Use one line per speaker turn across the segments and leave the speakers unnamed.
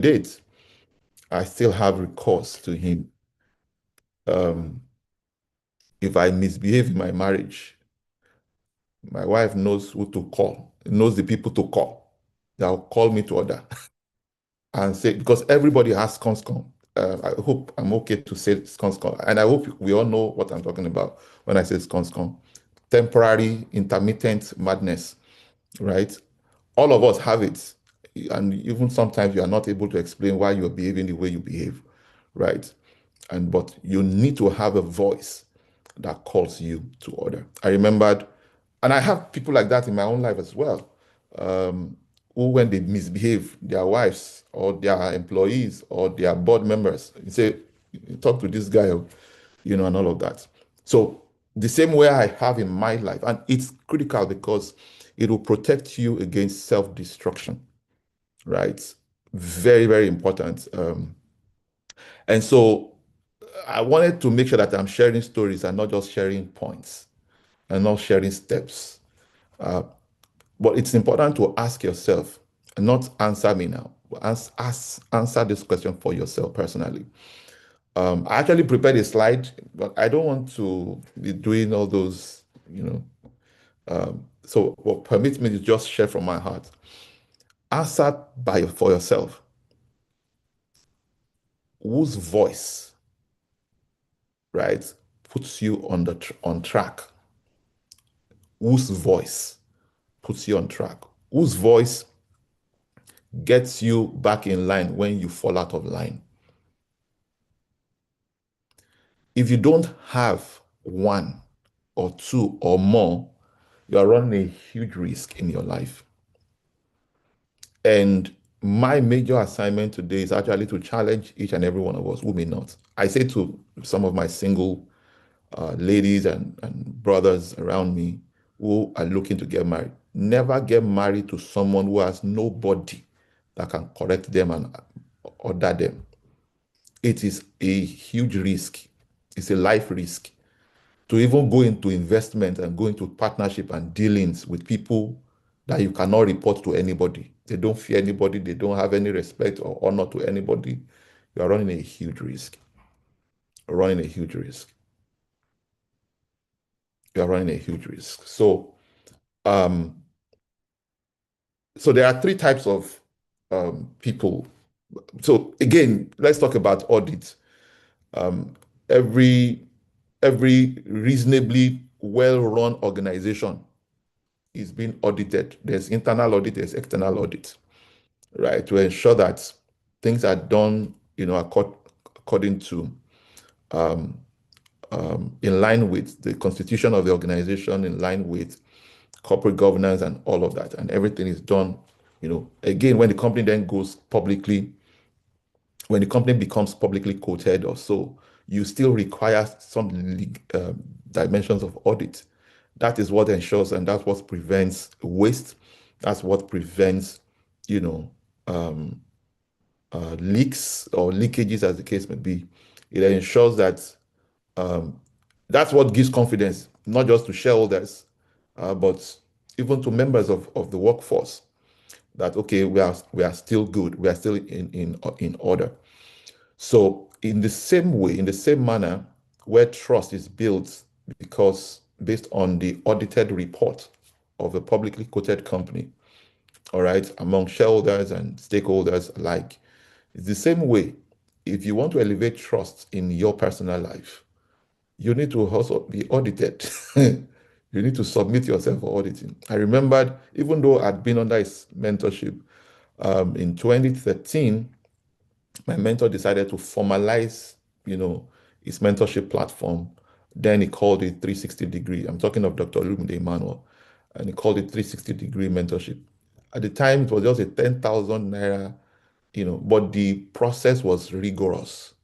date, I still have recourse to him. Um, if I misbehave in my marriage, my wife knows who to call, knows the people to call. They'll call me to order and say, because everybody has conscom. I hope I'm okay to say conscom. And I hope we all know what I'm talking about when I say conscom. Temporary, intermittent madness, right? All of us have it. And even sometimes you are not able to explain why you're behaving the way you behave, right? But you need to have a voice that calls you to order. I remembered, and I have people like that in my own life as well, who when they misbehave, their wives or their employees or their board members, you say, talk to this guy, and all of that. So the same way I have in my life, and it's critical because it will protect you against self-destruction, right? Very, very important. And so I wanted to make sure that I'm sharing stories and not just sharing points and not sharing steps. But it's important to ask yourself, and not answer me now, but answer this question for yourself personally. I actually prepared a slide, but I don't want to be doing all those, so what permit me to just share from my heart. Answer for yourself. Whose voice, right, puts you on track? Whose voice puts you on track? Whose voice gets you back in line when you fall out of line? If you don't have one or two or more, you are running a huge risk in your life. And my major assignment today is actually to challenge each and every one of us who may not. I say to some of my single ladies and brothers around me who are looking to get married, never get married to someone who has nobody that can correct them and order them. It is a huge risk. It's a life risk to even go into investment and go into partnership and dealings with people that you cannot report to anybody. They don't fear anybody. They don't have any respect or honor to anybody. You are running a huge risk. You're running a huge risk. You are running a huge risk. Um, so there are three types of people. So again, let's talk about audit. Um, every every reasonably well-run organization is being audited. There's internal audit, there's external audit, right? To ensure that things are done, according to in line with the constitution of the organization, in line with corporate governance and all of that. And everything is done, again, when the company then goes publicly, when the company becomes publicly quoted or so, you still require some dimensions of audit. That is what ensures and that's what prevents waste. That's what prevents, you know, um, leaks or leakages, as the case may be. It ensures that um, that's what gives confidence, not just to shareholders, but even to members of the workforce, that okay, we are still good, we are still in order. So in the same way, in the same manner, where trust is built because based on the audited report of a publicly quoted company, all right, among shareholders and stakeholders alike, it's the same way. If you want to elevate trust in your personal life, you need to also be audited. You need to submit yourself for auditing. I remembered, even though I'd been under his mentorship, in 2013, my mentor decided to formalize, his mentorship platform. Then he called it 360 degree. I'm talking of Dr. Lumide Emmanuel, and he called it 360-degree mentorship. At the time, it was just a 10,000 naira, but the process was rigorous.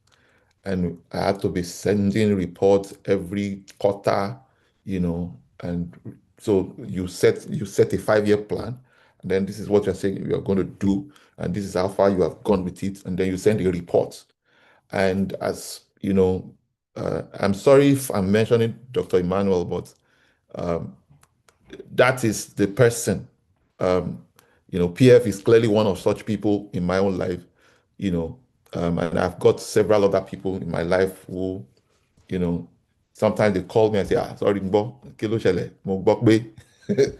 And I had to be sending reports every quarter, and so you set a 5-year plan, and then this is what you're saying you're going to do, and this is how far you have gone with it, and then you send a report. And as you know, I'm sorry if I'm mentioning Dr. Emmanuel, but that is the person. PF is clearly one of such people in my own life you know, and I've got several other people in my life who, you know, sometimes they call me and say, sorry, Mbo, kí ló ṣẹlẹ̀? Mo gbọ́ pé,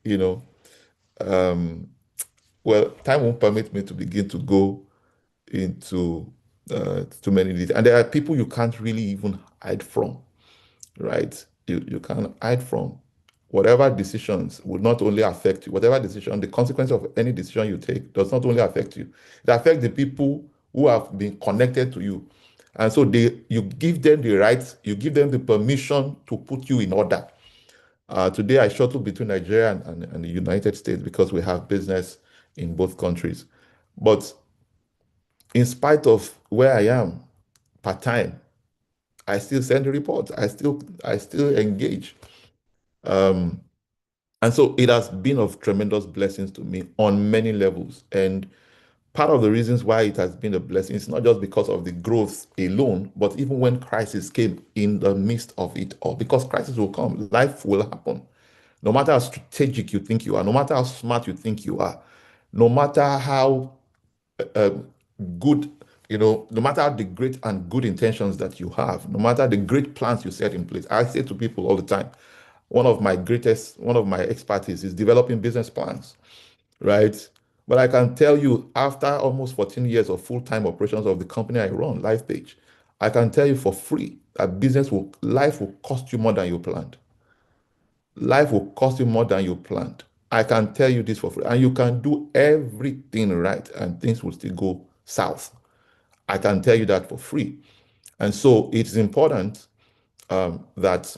you know, um, well, time won't permit me to begin to go into too many details. And there are people you can't really even hide from, right? You can't hide from. Whatever decisions will not only affect you, whatever decision, the consequence of any decision you take does not only affect you, it affects the people who have been connected to you. And so you give them the rights, you give them the permission to put you in order. Today, I shuttle between Nigeria and the United States because we have business in both countries. But in spite of where I am part time, I still send the reports. I still engage. Um, and so it has been of tremendous blessings to me on many levels. And part of the reasons why it has been a blessing is not just because of the growth alone, but even when crisis came in the midst of it all, because crisis will come, life will happen. No matter how strategic you think you are, no matter how smart you think you are, no matter how um, good, no matter the great and good intentions that you have, no matter the great plans you set in place. I say to people all the time, one of my expertise is developing business plans, right? But I can tell you, after almost 14 years of full-time operations of the company I run, LifePage, I can tell you for free that life will cost you more than you planned. Life will cost you more than you planned. I can tell you this for free. And you can do everything right and things will still go south. I can tell you that for free. And so it's important that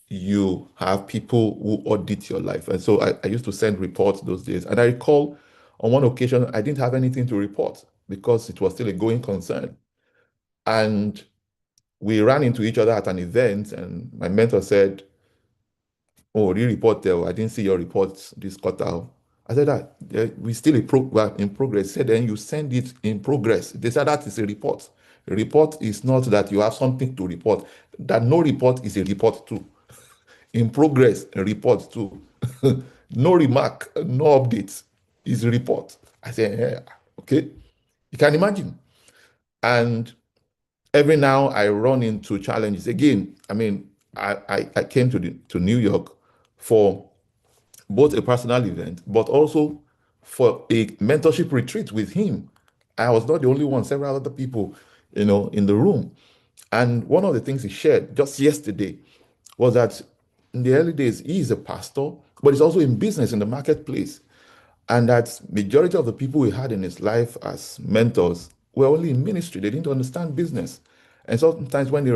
you have people who audit your life. And so I used to send reports those days. And I recall on one occasion, I didn't have anything to report because it was still a going concern. And we ran into each other at an event, and my mentor said, "Oh, you report there. I didn't see your reports this quarter." I said that we still in progress. He said, then you send it in progress. They said that is a report. A report is not that you have something to report. That no report is a report too. In progress, a report too. No remark, no updates is a report. I said, yeah, okay. You can imagine. And every now I run into challenges. Again, I mean, I came to New York for both a personal event, but also for a mentorship retreat with him. I was not the only one, several other people, in the room. And one of the things he shared just yesterday was that in the early days, he is a pastor, but he's also in business in the marketplace. And that majority of the people he had in his life as mentors were only in ministry. They didn't understand business. And sometimes when he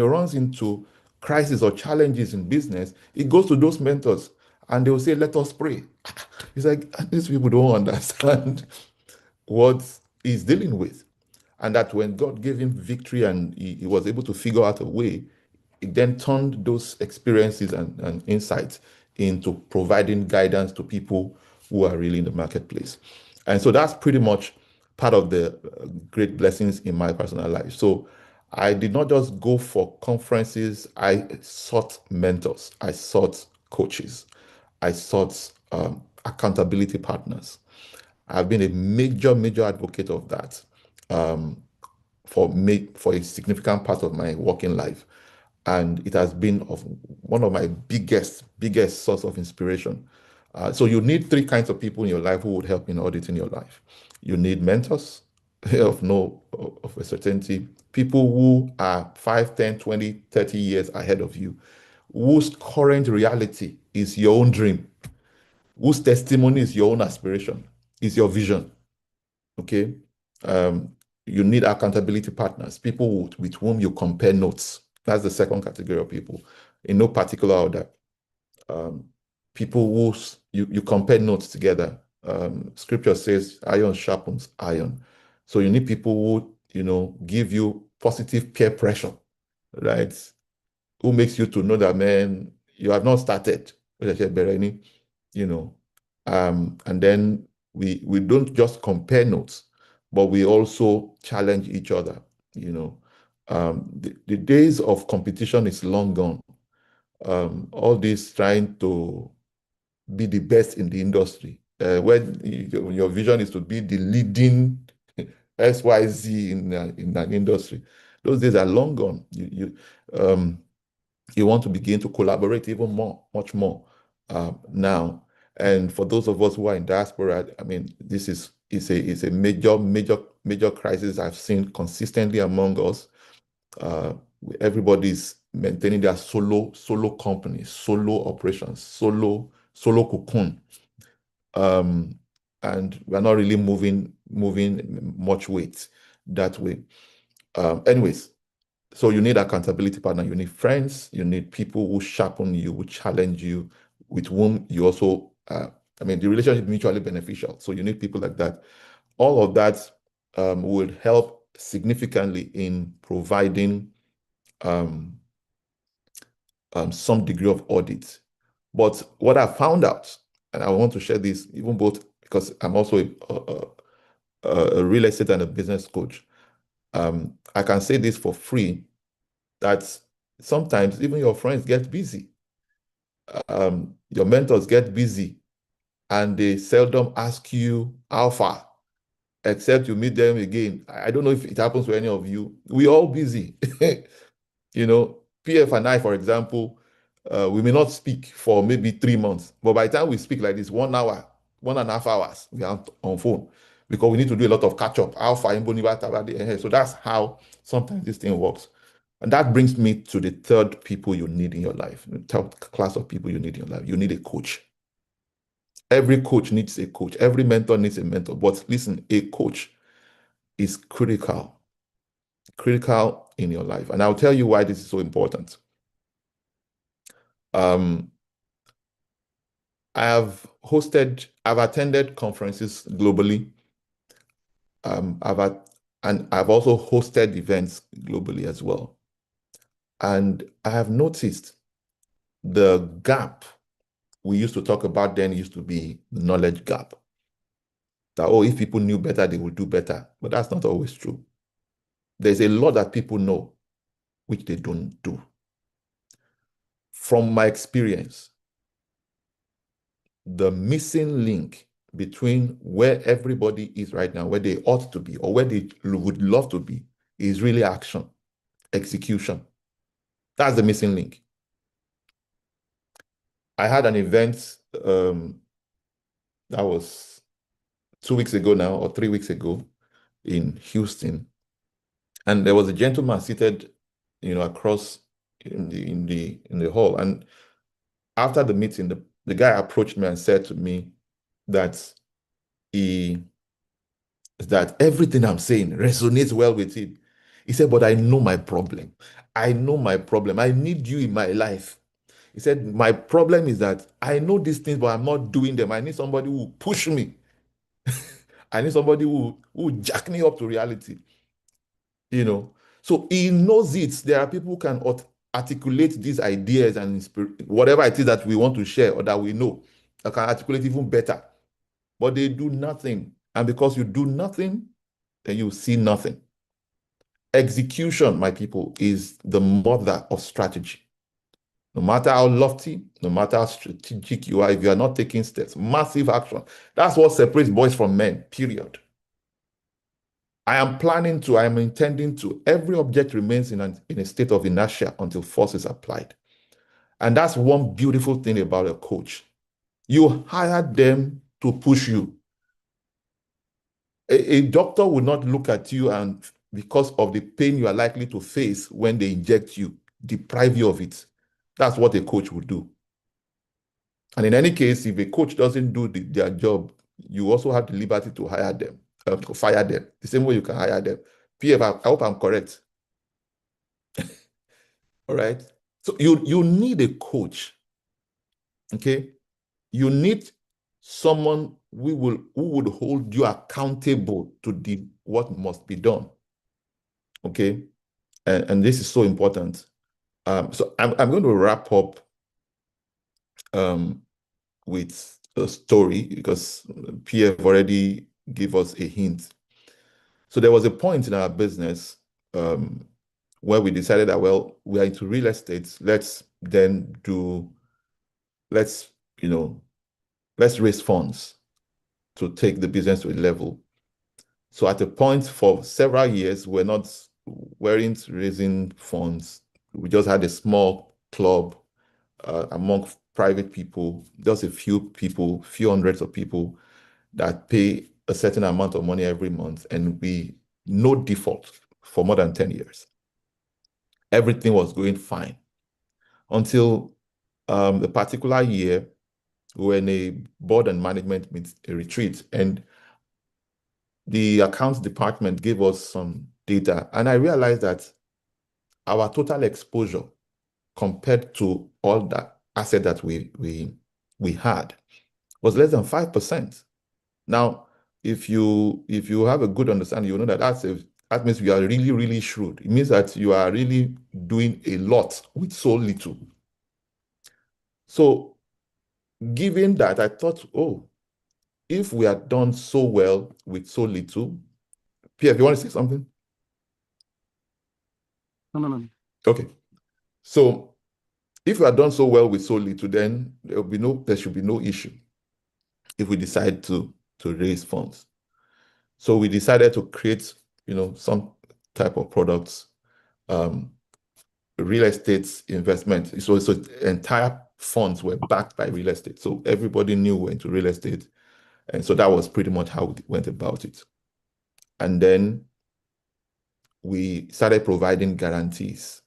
runs into crisis or challenges in business, he goes to those mentors and they will say, let us pray. He's like, these people don't understand what he's dealing with. And that when God gave him victory and he was able to figure out a way, it then turned those experiences and insights into providing guidance to people who are really in the marketplace. And so that's pretty much part of the great blessings in my personal life. So I did not just go for conferences, I sought mentors, I sought coaches, I sought accountability partners. I've been a major advocate of that um, for a significant part of my working life, and it has been of one of my biggest source of inspiration. So you need three kinds of people in your life who would help in auditing your life. You need mentors of a certainty, people who are 5, 10, 20, 30 years ahead of you, whose current reality is your own dream, whose testimony is your own aspiration, is your vision. Okay. Um, you need accountability partners, people with whom you compare notes. That's the second category of people, in no particular order. Um, people who you compare notes together. Scripture says iron sharpens iron. So you need people who, give you positive peer pressure, right? Who makes you to know that, man, you have not started. You know. And then we don't just compare notes, but we also challenge each other. The days of competition is long gone. All this trying to be the best in the industry when your vision is to be the leading XYZ in an industry. Those days are long gone. You want to begin to collaborate even more, much more now. And for those of us who are in diaspora, I mean, this is a major crisis I've seen consistently among us. Uh, Everybody's maintaining their solo companies, solo operations, solo cocoon, um, and we're not really moving much weight that way. Anyways, so you need accountability partner, you need friends, you need people who sharpen you, who challenge you, with whom you also, I mean, the relationship is mutually beneficial. So you need people like that. All of that would help significantly in providing um, some degree of audit. But what I found out, and I want to share this even both because I'm also a real estate and a business coach. I can say this for free that sometimes even your friends get busy, your mentors get busy, and they seldom ask you how far, except you meet them again. I don't know if it happens to any of you. We all busy. PF and I, for example, we may not speak for maybe 3 months, but by the time we speak like this, 1 hour, 1.5 hours, we are on phone because we need to do a lot of catch up. So that's how sometimes this thing works. And that brings me to the third people you need in your life, the third class of people you need in your life. You need a coach. Every coach needs a coach. Every mentor needs a mentor. But listen, a coach is critical in your life. And I'll tell you why this is so important. Um, I've attended conferences globally. Um, I've at, and I've also hosted events globally as well. And I have noticed the gap we used to talk about then used to be the knowledge gap. That, oh, if people knew better, they would do better. But that's not always true. There's a lot that people know, which they don't do. From my experience, the missing link between where everybody is right now, where they ought to be, or where they would love to be, is really action, execution. That's the missing link. I had an event that was 2 weeks ago now, or 3 weeks ago in Houston, and there was a gentleman seated, across in the hall. And after the meeting, the guy approached me and said to me that he that everything I'm saying resonates well with him. He said, but I know my problem. I know my problem. I need you in my life. He said, my problem is that I know these things, but I'm not doing them. I need somebody who push me. I need somebody who jack me up to reality. You know. So he knows it. There are people who can articulate these ideas and whatever it is that we want to share or that we know, that can articulate even better. But they do nothing. And because you do nothing, then you see nothing. Execution, my people, is the mother of strategy. No matter how lofty, no matter how strategic you are, if you are not taking steps, massive action. That's what separates boys from men, period. I am intending to. Every object remains in a state of inertia until force is applied. And that's one beautiful thing about a coach. You hire them to push you. A doctor will not look at you and because of the pain you are likely to face when they inject you, deprive you of it. That's what a coach would do. And in any case, if a coach doesn't do their job, you also have the liberty to hire them, to fire them, the same way you can hire them. PF, I hope I'm correct. All right. So you need a coach. Okay. You need someone who would hold you accountable to what must be done. Okay. And this is so important. So I'm going to wrap up with a story because PF already gave us a hint. So there was a point in our business where we decided that, well, we are into real estate. Let's, let's raise funds. to take the business to a level. So at a point for several years, weren't raising funds. We just had a small club among private people, just a few people, few hundreds of people that pay a certain amount of money every month, and we no default for more than 10 years. Everything was going fine until a particular year when a board and management meet a retreat, and the accounts department gave us some data, and I realized that our total exposure compared to all the asset that we had was less than 5%. Now, if you have a good understanding, you know that that means you are really, really shrewd. It means that you are really doing a lot with so little. So given that, I thought, oh, if we had done so well with so little, Pierre, if you want to say something?
No.
Okay. So if we had done so well with so little, then there should be no issue if we decide to raise funds. So we decided to create, some type of products, real estate investment. So entire funds were backed by real estate. So everybody knew we were into real estate. And so that was pretty much how we went about it. And then we started providing guarantees,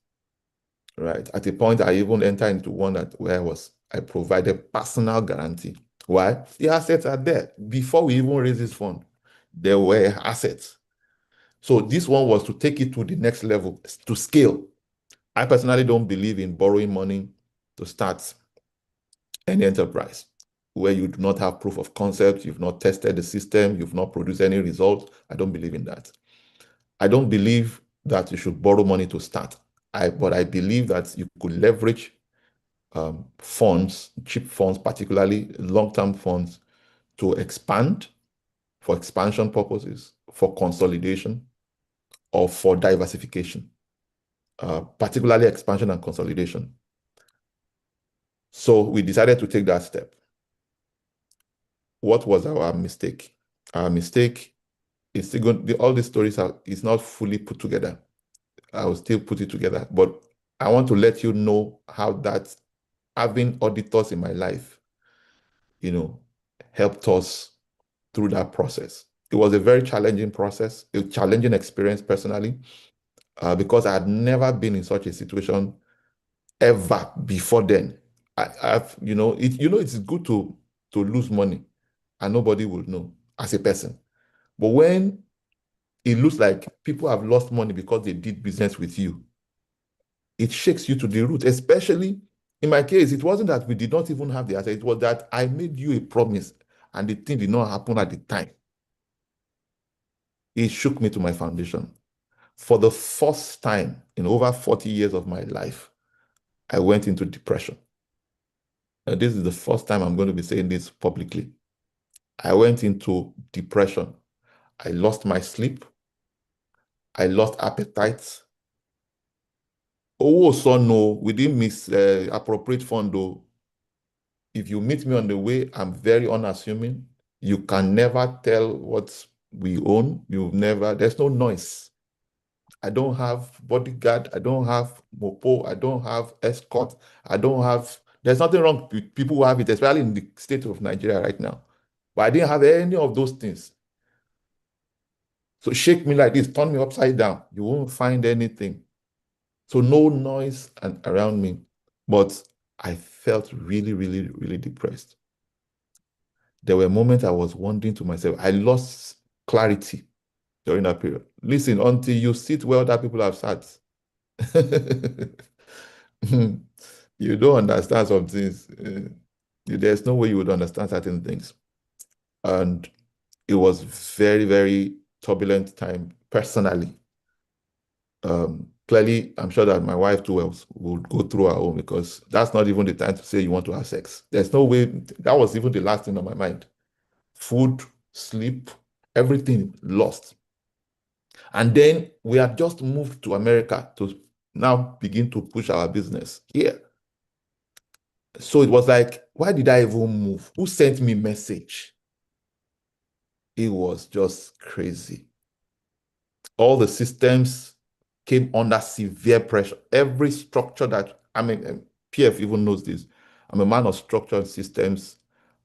right? At a point, I even entered into one where I provided personal guarantee. Why? The assets are there. Before we even raised this fund, there were assets. So this one was to take it to the next level, to scale. I personally don't believe in borrowing money to start any enterprise where you do not have proof of concept, you've not tested the system, you've not produced any results. I don't believe in that. I don't believe that you should borrow money to start. But I believe that you could leverage funds, cheap funds, particularly long-term funds, to expand for expansion purposes, for consolidation, or for diversification, particularly expansion and consolidation. So we decided to take that step. What was our mistake? Our mistake is still going, all these stories is not fully put together. I will still put it together, but I want to let you know how that having auditors in my life, helped us through that process. It was a very challenging process, a challenging experience personally, because I had never been in such a situation ever before then. It's good to lose money and nobody will know as a person. But when it looks like people have lost money because they did business with you, it shakes you to the root. Especially in my case, it wasn't that we did not even have the asset, it was that I made you a promise and the thing did not happen at the time. It shook me to my foundation. For the first time in over 40 years of my life, I went into depression. And this is the first time I'm going to be saying this publicly. I went into depression. I lost my sleep. I lost appetite. Oh, so no, we didn't misappropriate fund though. If you meet me on the way, I'm very unassuming. You can never tell what we own. There's no noise. I don't have bodyguard. I don't have mopo. I don't have escort. There's nothing wrong with people who have it, especially in the state of Nigeria right now. But I didn't have any of those things. So shake me like this, turn me upside down. You won't find anything. So no noise around me. But I felt really, really, really depressed. There were moments I was wondering to myself, I lost clarity during that period. Listen, until you sit where other people have sat, you don't understand some things. There's no way you would understand certain things. And it was very, very turbulent time personally. Clearly, I'm sure that my wife too will go through her own, because that's not even the time to say you want to have sex. There's no way. That was even the last thing on my mind. Food, sleep, everything lost. And then we had just moved to America to now begin to push our business here. So it was like, why did I even move? Who sent me message? it was just crazy. All the systems came under severe pressure. Every structure that, I mean, PF even knows this. I'm a man of structure and systems.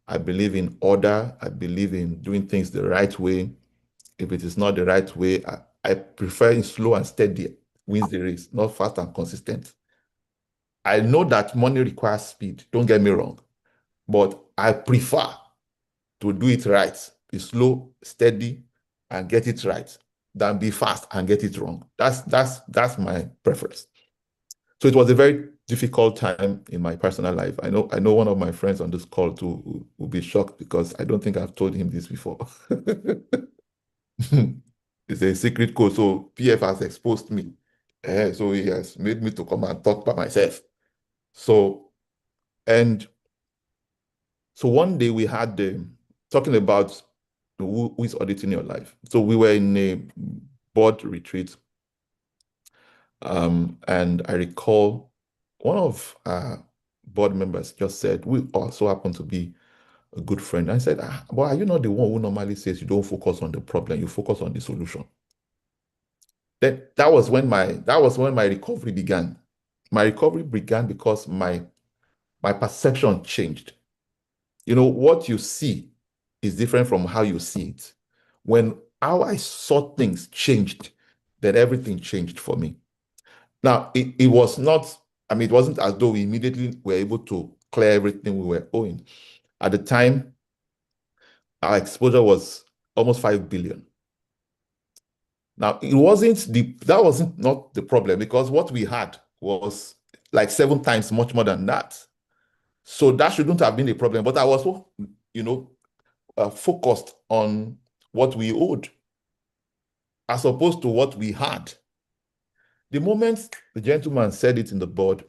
I believe in order. I believe in doing things the right way. If it is not the right way, I prefer in slow and steady wins the race, not fast and consistent. I know that money requires speed, don't get me wrong, but I prefer to do it right, be slow, steady, and get it right, than be fast and get it wrong. That's my preference. So it was a very difficult time in my personal life. I know one of my friends on this call too will be shocked because I don't think I've told him this before. It's a secret code. So PF has exposed me. So he has made me to come and talk by myself. So, and so one day we had talking about who is auditing your life. So we were in a board retreat, and I recall one of our board members just said, we also happen to be a good friend. I said, but are you not the one who normally says you don't focus on the problem, you focus on the solution? That was when my recovery began. My recovery began because my perception changed. What you see is different from how you see it. When how I saw things changed, then everything changed for me. Now, it was not, I mean, it wasn't as though we immediately were able to clear everything we were owing. At the time, our exposure was almost 5 billion. Now, that wasn't not the problem because what we had was like 7 times much more than that. So that shouldn't have been a problem. But I was, you know, focused on what we owed as opposed to what we had. The moment the gentleman said it in the board,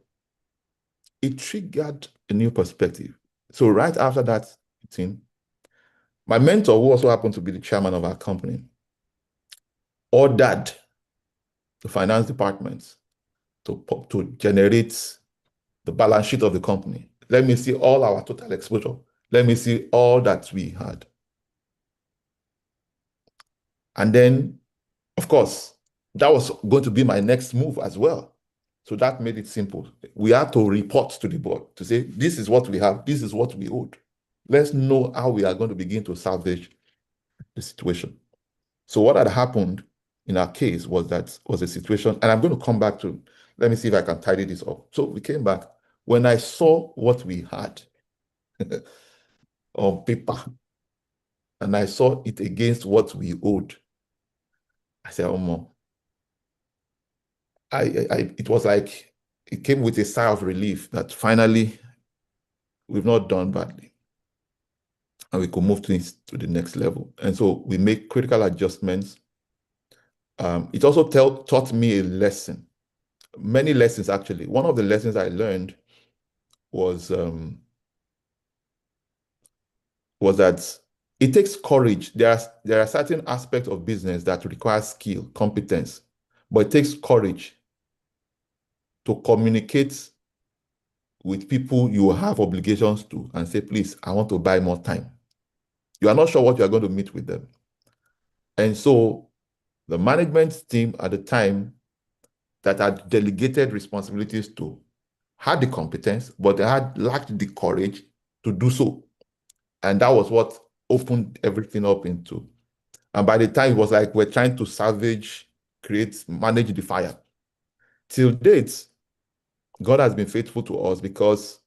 it triggered a new perspective. So right after that meeting, my mentor, who also happened to be the chairman of our company, ordered the finance department to generate the balance sheet of the company. Let me see all our total exposure. Let me see all that we had. And then, of course, that was going to be my next move as well. So that made it simple. We had to report to the board to say, this is what we have, this is what we owed. Let's know how we are going to begin to salvage the situation. So what had happened in our case was a situation, and I'm going to come back to, let me see if I can tidy this up. So we came back. When I saw what we had on paper, and I saw it against what we owed, I said, oh, Mom, it was like it came with a sigh of relief that finally we've not done badly and we could move things to the next level. And so we make critical adjustments. It also taught me a lesson, many lessons actually. One of the lessons I learned was that it takes courage. There are certain aspects of business that require skill, competence, but it takes courage to communicate with people you have obligations to and say, please, I want to buy more time. You are not sure what you are going to meet with them. And so the management team at the time that had delegated responsibilities to had the competence, but they had lacked the courage to do so. And that was what opened everything up into. And by the time it was like we're trying to manage the fire. Till date, God has been faithful to us because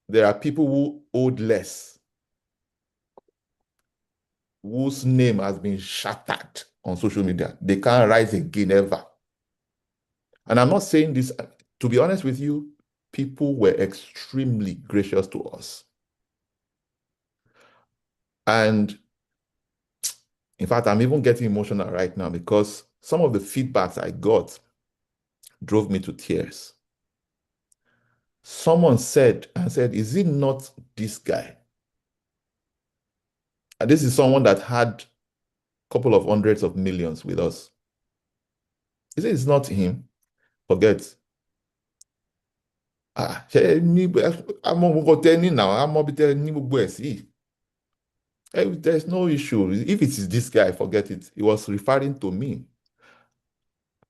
there are people who owed less, whose name has been shattered on social media. They can't rise again ever. And I'm not saying this, to be honest with you, people were extremely gracious to us. And in fact, I'm even getting emotional right now because some of the feedbacks I got drove me to tears. Someone said, is it not this guy? And this is someone that had a couple of hundreds of millions with us. Is it it's not him? Forget. I'm There's no issue. If it is this guy, forget it. He was referring to me.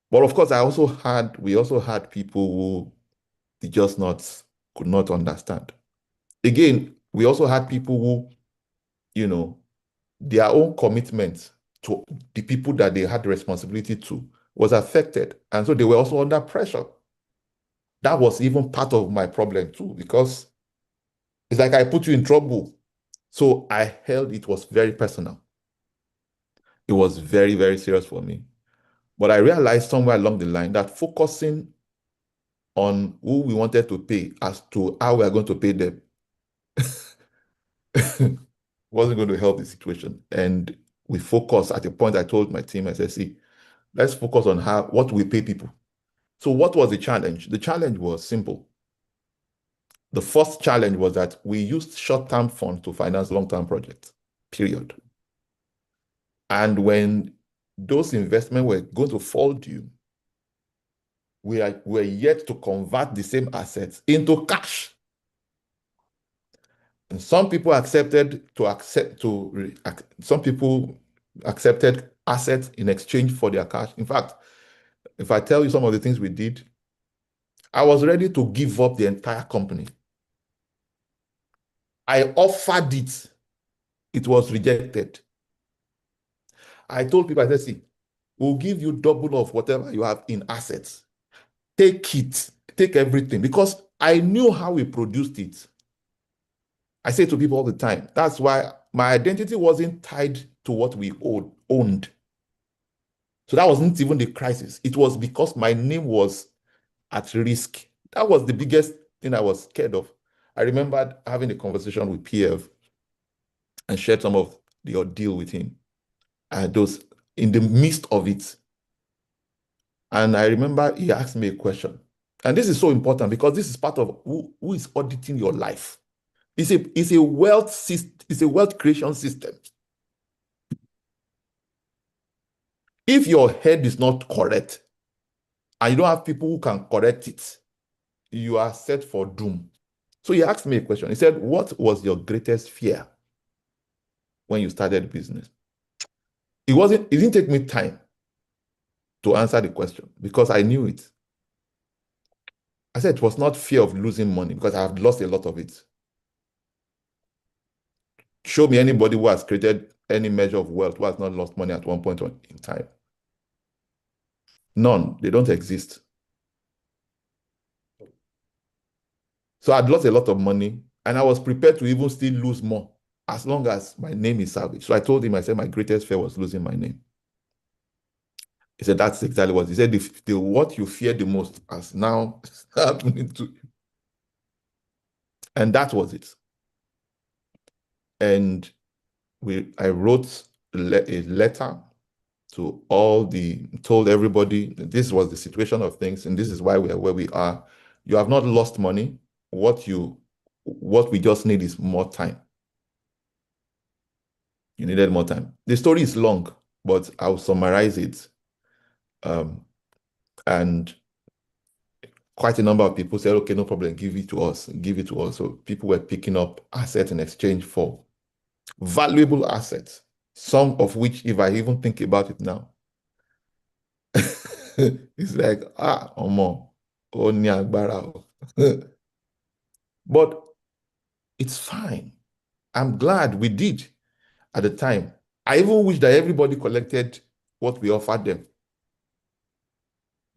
But of course, we also had people who they just not could not understand. Again, we also had people who, you know, their own commitment to the people that they had the responsibility to was affected. And so they were also under pressure. That was even part of my problem too, because it's like I put you in trouble. So I held it was very personal. It was very, very serious for me. But I realized somewhere along the line that focusing on who we wanted to pay as to how we are going to pay them wasn't going to help the situation. And we focused at a point. I told my team, I said, see, let's focus on what we pay people. So what was the challenge? The challenge was simple. The first challenge was that we used short-term funds to finance long-term projects, period. And when those investments were going to fall due, were yet to convert the same assets into cash. And some people some people accepted assets in exchange for their cash. In fact, if I tell you some of the things we did, I was ready to give up the entire company. I offered it. It was rejected. I told people, I said, see, we'll give you double of whatever you have in assets. Take it, take everything, because I knew how we produced it. I say to people all the time, that's why my identity wasn't tied to what we owned. So that wasn't even the crisis. It was because my name was at risk. That was the biggest thing I was scared of. I remembered having a conversation with PF and shared some of the ordeal with him. And those in the midst of it. And I remember he asked me a question. And this is so important because this is part of who is auditing your life. It's a wealth creation system. If your head is not correct and you don't have people who can correct it, you are set for doom. So he asked me a question. He said, what was your greatest fear when you started business? It didn't take me time to answer the question because I knew it. I said it was not fear of losing money because I have lost a lot of it. Show me anybody who has created any measure of wealth who has not lost money at one point in time. None. They don't exist. So I'd lost a lot of money and I was prepared to even still lose more as long as my name is Savage. So I told him, I said, my greatest fear was losing my name. He said, that's exactly what he said. What you fear the most has now happening to you. And that was it. And I wrote a letter to told everybody this was the situation of things, and this is why we are where we are. You have not lost money. What we just need is more time. You needed more time. The story is long, but I'll summarize it. And quite a number of people said, okay, no problem, give it to us, give it to us. So people were picking up assets in exchange for valuable assets, some of which, if I even think about it now, it's like, omo, ó ní agbára o. But it's fine. I'm glad we did at the time. I even wish that everybody collected what we offered them.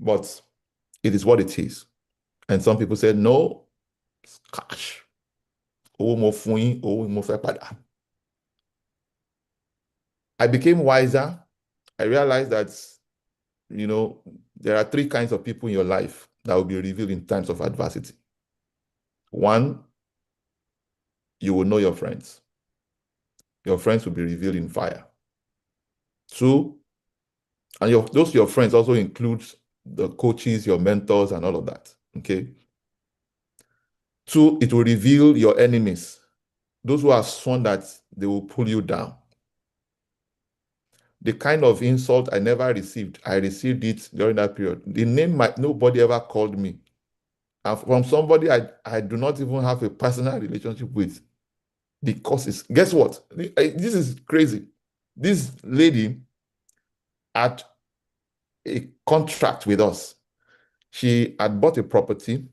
But it is what it is. And some people said, no, it's cash. Owó mo fún yín, owó mo fẹ́ padà. I became wiser. I realized that, there are three kinds of people in your life that will be revealed in times of adversity. One, you will know your friends. Your friends will be revealed in fire. Two, and your friends also include the coaches, your mentors, and all of that. Okay. Two, it will reveal your enemies, those who have sworn that they will pull you down. The kind of insult I never received, I received it during that period. The name nobody ever called me. And from somebody I do not even have a personal relationship with. because it's, guess what? This is crazy. This lady had a contract with us. She had bought a property,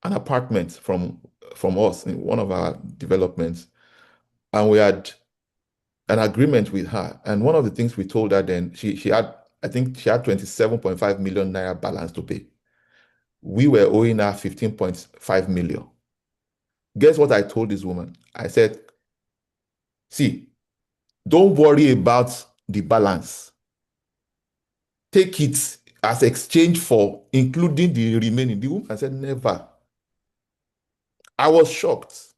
an apartment from us in one of our developments, and we had an agreement with her. And one of the things we told her then, she had, I think she had 27.5 million naira balance to pay. We were owing her 15.5 million. Guess what I told this woman? I said, see, don't worry about the balance. Take it as exchange for including the remaining. The woman said, never. I was shocked.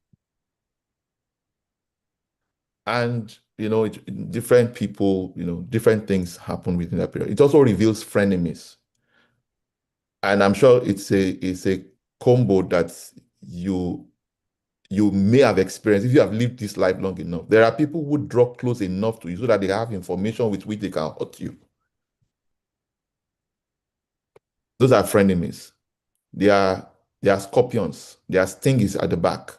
And, different people, different things happen within that period. It also reveals frenemies. And I'm sure it's a combo that you you may have experienced if you have lived this life long enough. There are people who draw close enough to you so that they have information with which they can hurt you. Those are frenemies. They are scorpions. Their sting is at the back.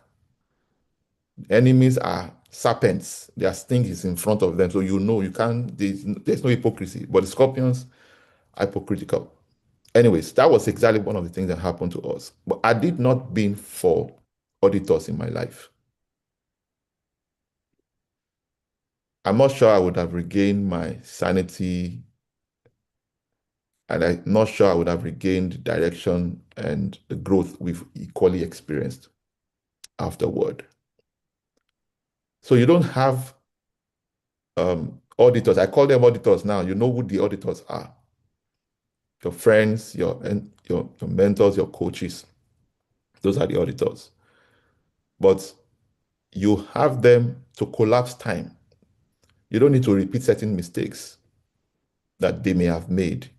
Enemies are serpents. Their sting is in front of them. So you can't, there's no hypocrisy. But the scorpions are hypocritical. Anyways, that was exactly one of the things that happened to us. But I did not been for auditors in my life. I'm not sure I would have regained my sanity, and I'm not sure I would have regained direction and the growth we've equally experienced afterward. So you don't have auditors. I call them auditors now. You know who the auditors are. Your friends, your mentors, your coaches. Those are the auditors. But you have them to collapse time. You don't need to repeat certain mistakes that they may have made.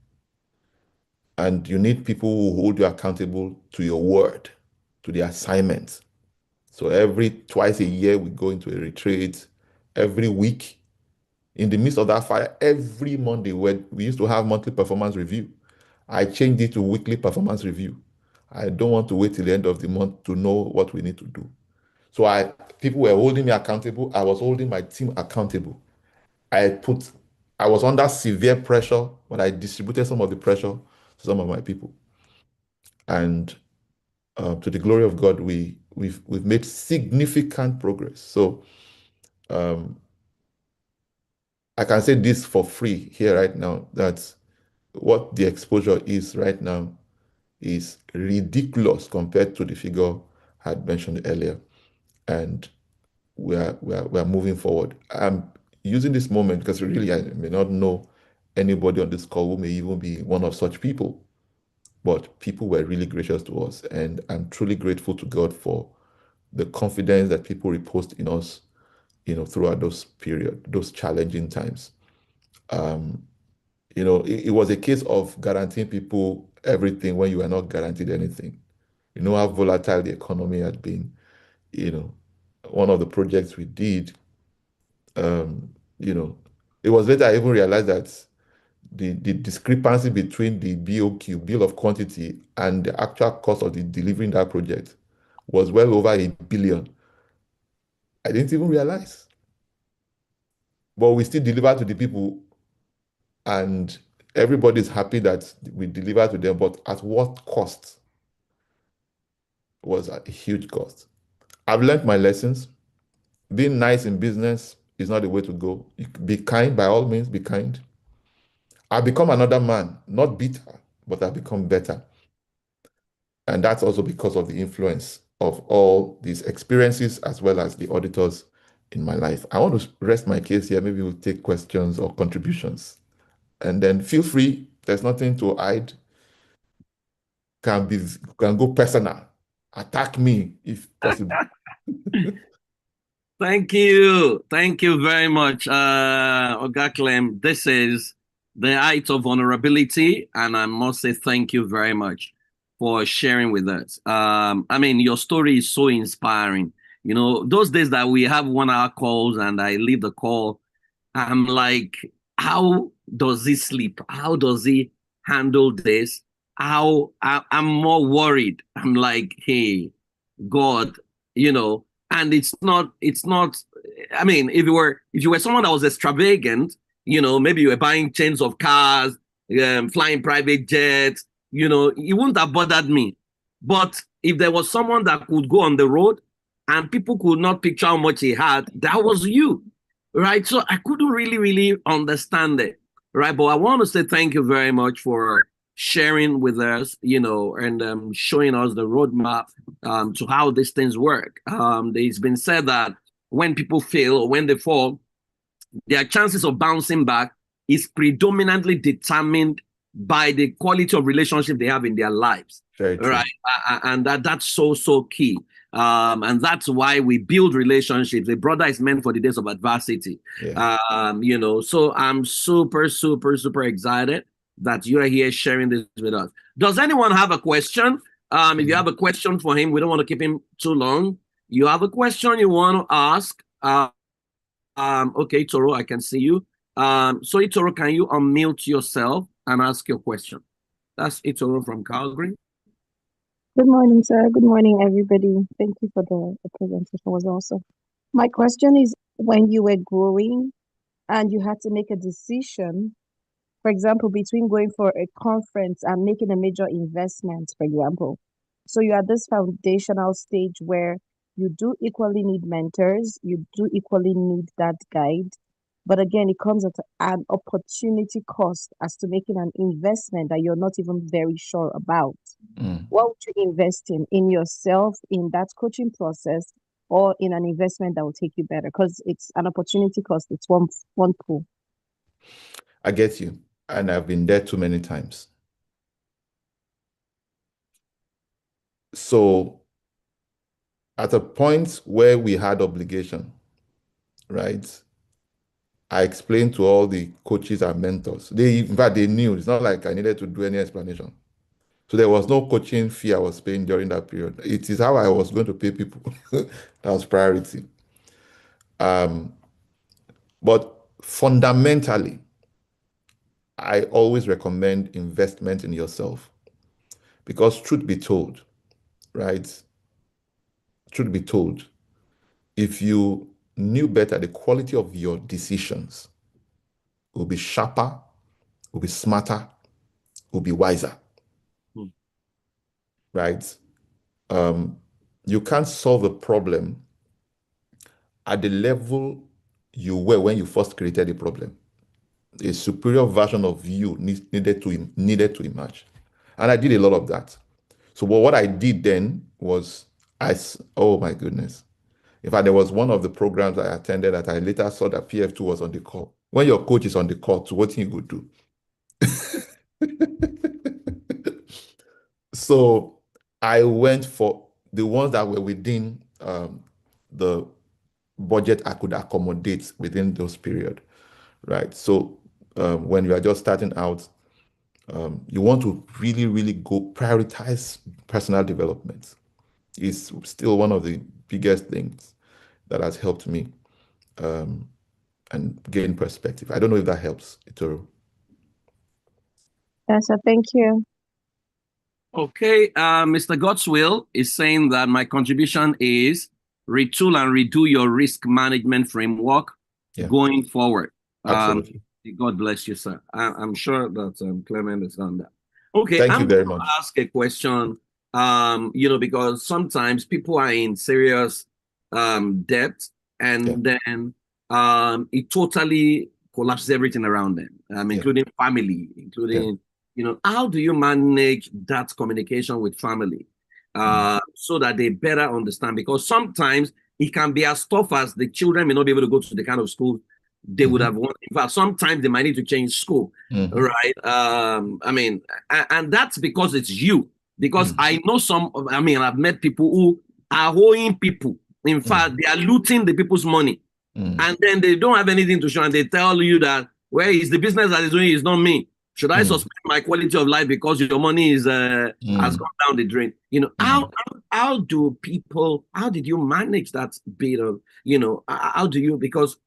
And you need people who hold you accountable to your word, to the assignment. So twice a year, we go into a retreat. Every week, in the midst of that fire, every Monday, we used to have monthly performance review. I changed it to weekly performance review. I don't want to wait till the end of the month to know what we need to do. So people were holding me accountable. I was holding my team accountable. I was under severe pressure, but I distributed some of the pressure to some of my people. And to the glory of God, we've made significant progress. So I can say this for free here right now, that what the exposure is right now is ridiculous compared to the figure I had mentioned earlier. And we are moving forward. I'm using this moment because really I may not know anybody on this call who may even be one of such people, but people were really gracious to us, and I'm truly grateful to God for the confidence that people reposed in us, throughout those challenging times. It was a case of guaranteeing people everything when you are not guaranteed anything. You know how volatile the economy had been. You know, one of the projects we did, you know, it was later I even realized that the discrepancy between the BOQ, bill of quantity, and the actual cost of the delivering that project was well over 1 billion. I didn't even realize. But we still deliver to the people, and everybody's happy that we deliver to them, but at what cost? Was a huge cost. I've learned my lessons. Being nice in business is not the way to go. Be kind, by all means, be kind. I've become another man, not bitter, but I've become better. And that's also because of the influence of all these experiences as well as the auditors in my life. I want to rest my case here. Maybe we'll take questions or contributions. And then feel free. There's nothing to hide. Can go personal. Attack me if possible.
Thank you. Thank you very much, Oga Clem. This is the height of vulnerability, and I must say thank you very much for sharing with us. I mean, your story is so inspiring. You know, those days that we have 1 hour calls and I leave the call, I'm like, how does he sleep? How does he handle this? I'm more worried. I'm like, hey, God, you know, and it's not, I mean, if you were someone that was extravagant, maybe you were buying chains of cars, flying private jets, it wouldn't have bothered me. But if there was someone that could go on the road and people could not picture how much he had, that was you, right? So I couldn't really understand it, right? But I want to say thank you very much for sharing with us, and showing us the roadmap to how these things work. It's been said that when people fail or when they fall, their chances of bouncing back is predominantly determined by the quality of relationship they have in their lives.
Very true.
Right. And that's so key. And that's why we build relationships. A brother is meant for the days of adversity.
Yeah.
So I'm super excited that you are here sharing this with us. Does anyone have a question? If you have a question for him, we don't want to keep him too long. You have a question you want to ask? Okay, Toro, I can see you. So Itoro, can you unmute yourself and ask your question? That's Itoro from Calgary.
Good morning, sir. Good morning, everybody. Thank you for the presentation. It was awesome. My question is, when you were growing and you had to make a decision, for example, between going for a conference and making a major investment, for example. So you're at this foundational stage where you do equally need mentors, you do equally need that guide. But again, it comes at an opportunity cost as to making an investment that you're not even very sure about. What would you invest in yourself, in that coaching process, or in an investment that will take you better? Because it's an opportunity cost. It's one pool.
I get you. And I've been there too many times. So at a point where we had obligation, right? I explained to all the coaches and mentors. In fact, they knew. It's not like I needed to do any explanation. So there was no coaching fee I was paying during that period. It is how I was going to pay people. That was priority. But fundamentally, I always recommend investment in yourself. Because truth be told, right? Truth be told, if you knew better, the quality of your decisions will be sharper, will be smarter, will be wiser. Right? You can't solve a problem at the level you were when you first created the problem. A superior version of you needed to emerge. And I did a lot of that. So what I did then was, oh my goodness. In fact, there was one of the programs I attended that I later saw that PF2 was on the call. When your coach is on the call, so what you would do? So I went for the ones that were within the budget I could accommodate within those period, right? So when you are just starting out, you want to really go prioritize personal development. It's still one of the biggest things that has helped me and gain perspective. I don't know if that helps, Itoro.
Yes, sir. Thank you.
Okay, Mr. Godswill is saying that my contribution is retool and redo your risk management framework going forward.
Absolutely.
God bless you, sir. I'm sure that Clement has done that. Okay,
Thank you very much.
I'm going to ask a question, because sometimes people are in serious debt, and then it totally collapses everything around them, including family, including... how do you manage that communication with family so that they better understand? Because sometimes it can be as tough as the children may not be able to go to the kind of school they would have wanted. In fact, sometimes they might need to change school, right? And that's because it's you. Because I know I've met people who are owing people. In fact, they are looting the people's money. And then they don't have anything to show, and they tell you that, well, it's the business that is doing it, it's not me. Should I suspend my quality of life because your money has gone down the drain? How did you manage that bit of, how do you, because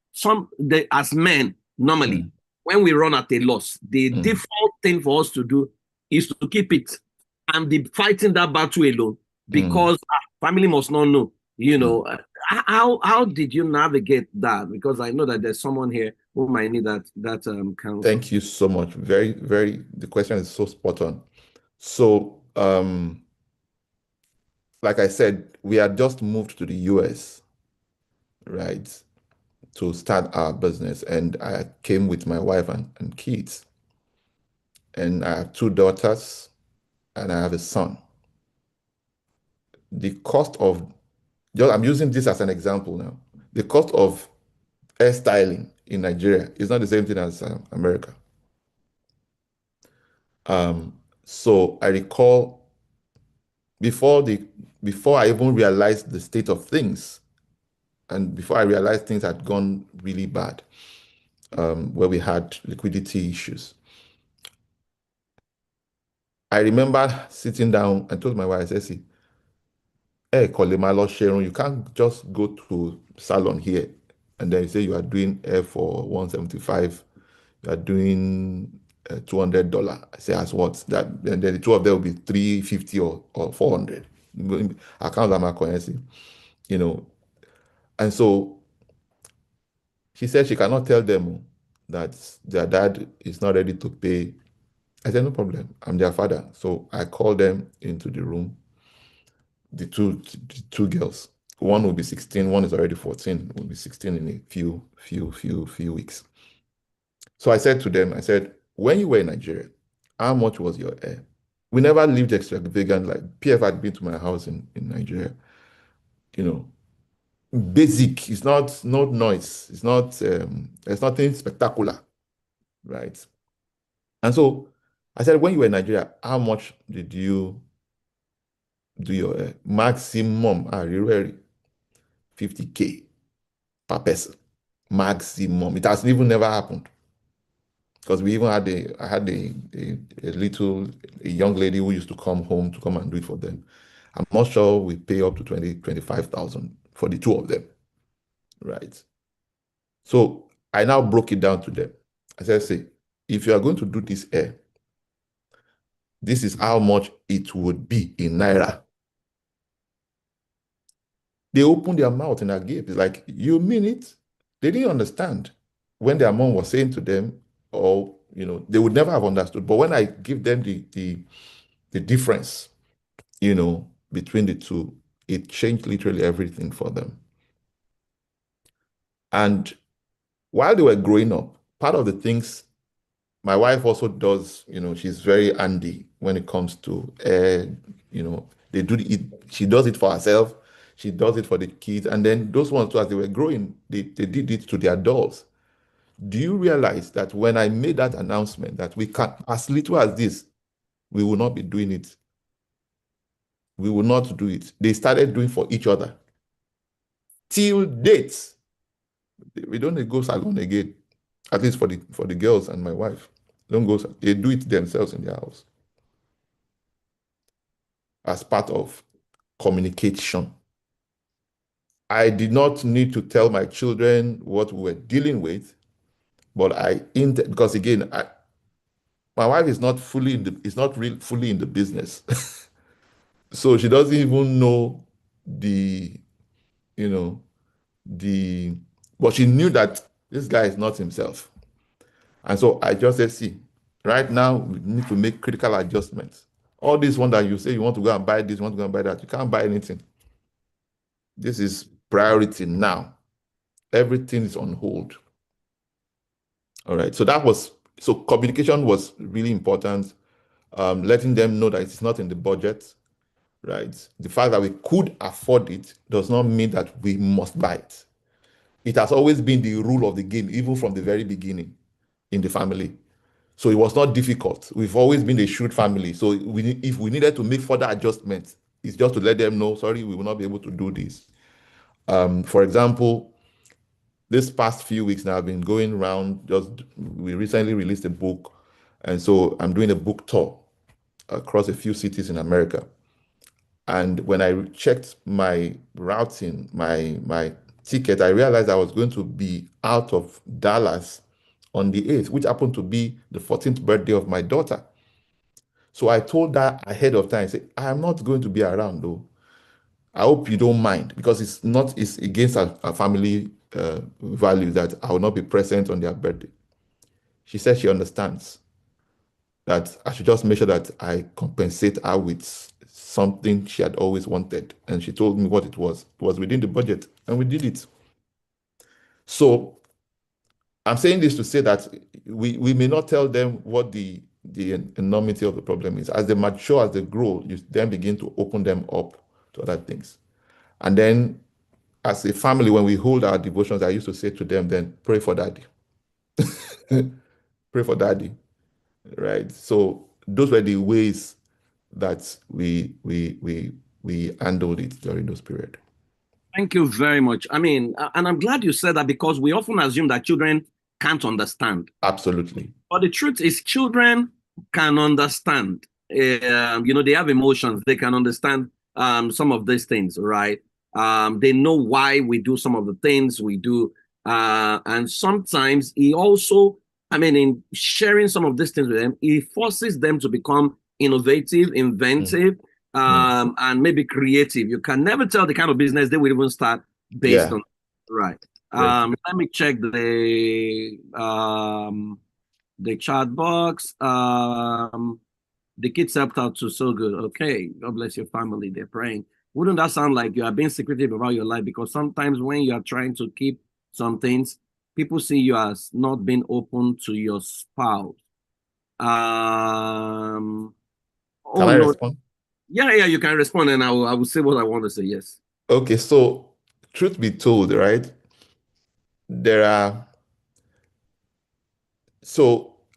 as men, normally, when we run at a loss, the default thing for us to do is to keep it and be fighting that battle alone, because family must not know. You know, how did you navigate that? Because I know that there's someone here who might need that counsel.
Thank you so much. Very, very, the question is so spot on. So, like I said, we had just moved to the US, right, to start our business. And I came with my wife and kids. And I have 2 daughters and I have a son. The cost of, I'm using this as an example now. The cost of hairstyling in Nigeria is not the same thing as America. So I recall before I even realized the state of things, and before I realized things had gone really bad, where we had liquidity issues, I remember sitting down and told my wife, I said, see, hey, Kolemalo Sharon, you can't just go to salon here and then you say you are doing hair for 175, you are doing $200. I say, as what? That, and then the two of them will be 350 or 400. I can't my currency, you know. And so she said she cannot tell them that their dad is not ready to pay. I said, no problem. I'm their father. So I called them into the room, the two girls. One will be 16, one is already 14, will be 16 in a few weeks. So I said to them, I said, when you were in Nigeria, how much was your hair? We never lived extravagant. Like PF had been to my house in Nigeria, you know, basic. It's not noise. It's not there's nothing spectacular, right? And so I said, when you were in Nigeria, how much did you do your maximum? 50K per person. Maximum. It has even never happened. Because we even had I had a young lady who used to come home to come and do it for them. I'm not sure we pay up to 25,000 for the two of them, right? So I now broke it down to them. I said, see, if you are going to do this hair, this is how much it would be in Naira. They opened their mouth and I gave. It's like, you mean it? They didn't understand when their mom was saying to them, or, they would never have understood. But when I give them the difference, between the two, it changed literally everything for them. And while they were growing up, part of the things my wife also does, she's very handy when it comes to, they do it. She does it for herself. She does it for the kids. And then those ones too, as they were growing, they did it to their dolls. Do you realize that when I made that announcement that we can, as little as this, we will not be doing it. We will not do it. They started doing for each other. Till date, we don't go salon again. At least for the girls and my wife. Don't go. They do it themselves in their house. As part of communication. I did not need to tell my children what we were dealing with, but because again, my wife is not fully really fully in the business. So she doesn't even know you know, but she knew that this guy is not himself. And so I just said, see, right now we need to make critical adjustments. All this one that you say you want to go and buy this, you want to go and buy that, you can't buy anything. This is priority now. Everything is on hold. All right. So communication was really important. Letting them know that it's not in the budget, right? The fact that we could afford it does not mean that we must buy it. It has always been the rule of the game, even from the very beginning in the family. So it was not difficult. We've always been a shrewd family. So if we needed to make further adjustments, it's just to let them know, sorry, we will not be able to do this. For example, this past few weeks now, I've been going around, we recently released a book. And so I'm doing a book tour across a few cities in America. And when I checked my routing, my ticket, I realized I was going to be out of Dallas on the 8th, which happened to be the 14th birthday of my daughter. So I told her ahead of time, I said, I am not going to be around though. I hope you don't mind, because it's against our family value that I will not be present on their birthday. She said she understands that I should just make sure that I compensate her with something she had always wanted. And she told me what it was. It was within the budget, and we did it. So I'm saying this to say that we may not tell them what the enormity of the problem is. As they mature, as they grow, you then begin to open them up to other things. And then as a family, when we hold our devotions, I used to say to them, then pray for daddy. Pray for daddy. Right. So those were the ways that we handled it during those periods.
Thank you very much. I mean, and I'm glad you said that, because we often assume that children can't understand.
Absolutely.
But the truth is, children can understand. They have emotions. They can understand some of these things, right? They know why we do some of the things we do. And sometimes he also, in sharing some of these things with them, he forces them to become innovative, inventive, and maybe creative. You can never tell the kind of business they will even start based on. Right. Let me check the chat box. The kids helped out too, so good. Okay, God bless your family. They're praying. Wouldn't that sound like you are being secretive about your life? Because sometimes when you are trying to keep some things, people see you as not being open to your spouse.
Can I respond?
Yeah, you can respond, and I will say what I want to say. Yes.
Okay, so truth be told, right?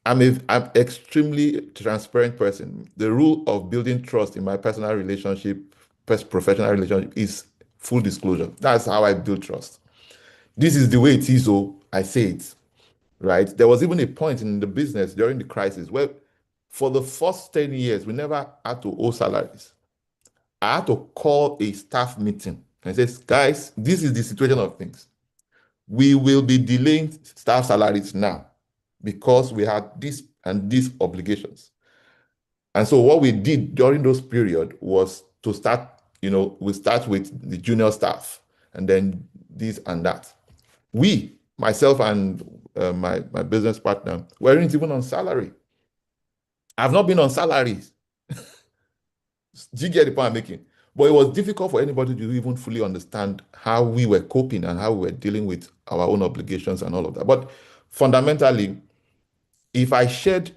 I'm extremely transparent person. The rule of building trust in my personal relationship, professional relationship, is full disclosure. That's how I build trust. This is the way it is, so I say it, right? There was even a point in the business during the crisis where for the first 10 years, we never had to owe salaries. I had to call a staff meeting and say, guys, this is the situation of things. We will be delaying staff salaries now because we had this and these obligations. And so what we did during those period was to start, we start with the junior staff and then this and that. Myself and my business partner, weren't even on salary. I've not been on salaries. Do you get the point I'm making? But it was difficult for anybody to even fully understand how we were coping and how we were dealing with our own obligations and all of that. But fundamentally, if I shared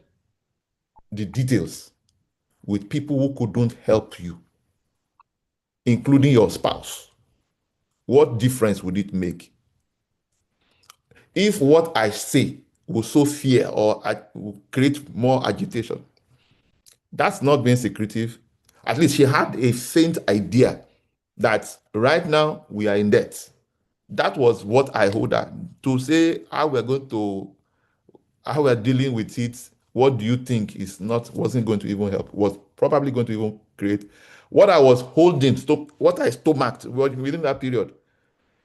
the details with people who couldn't help you, including your spouse, what difference would it make? If what I say will sow fear or will create more agitation, that's not being secretive. At least she had a faint idea that right now we are in debt. That was what I hold her to say how we're dealing with it. What do you think wasn't going to even help? Was probably going to even create what I was holding, what I stomached within that period.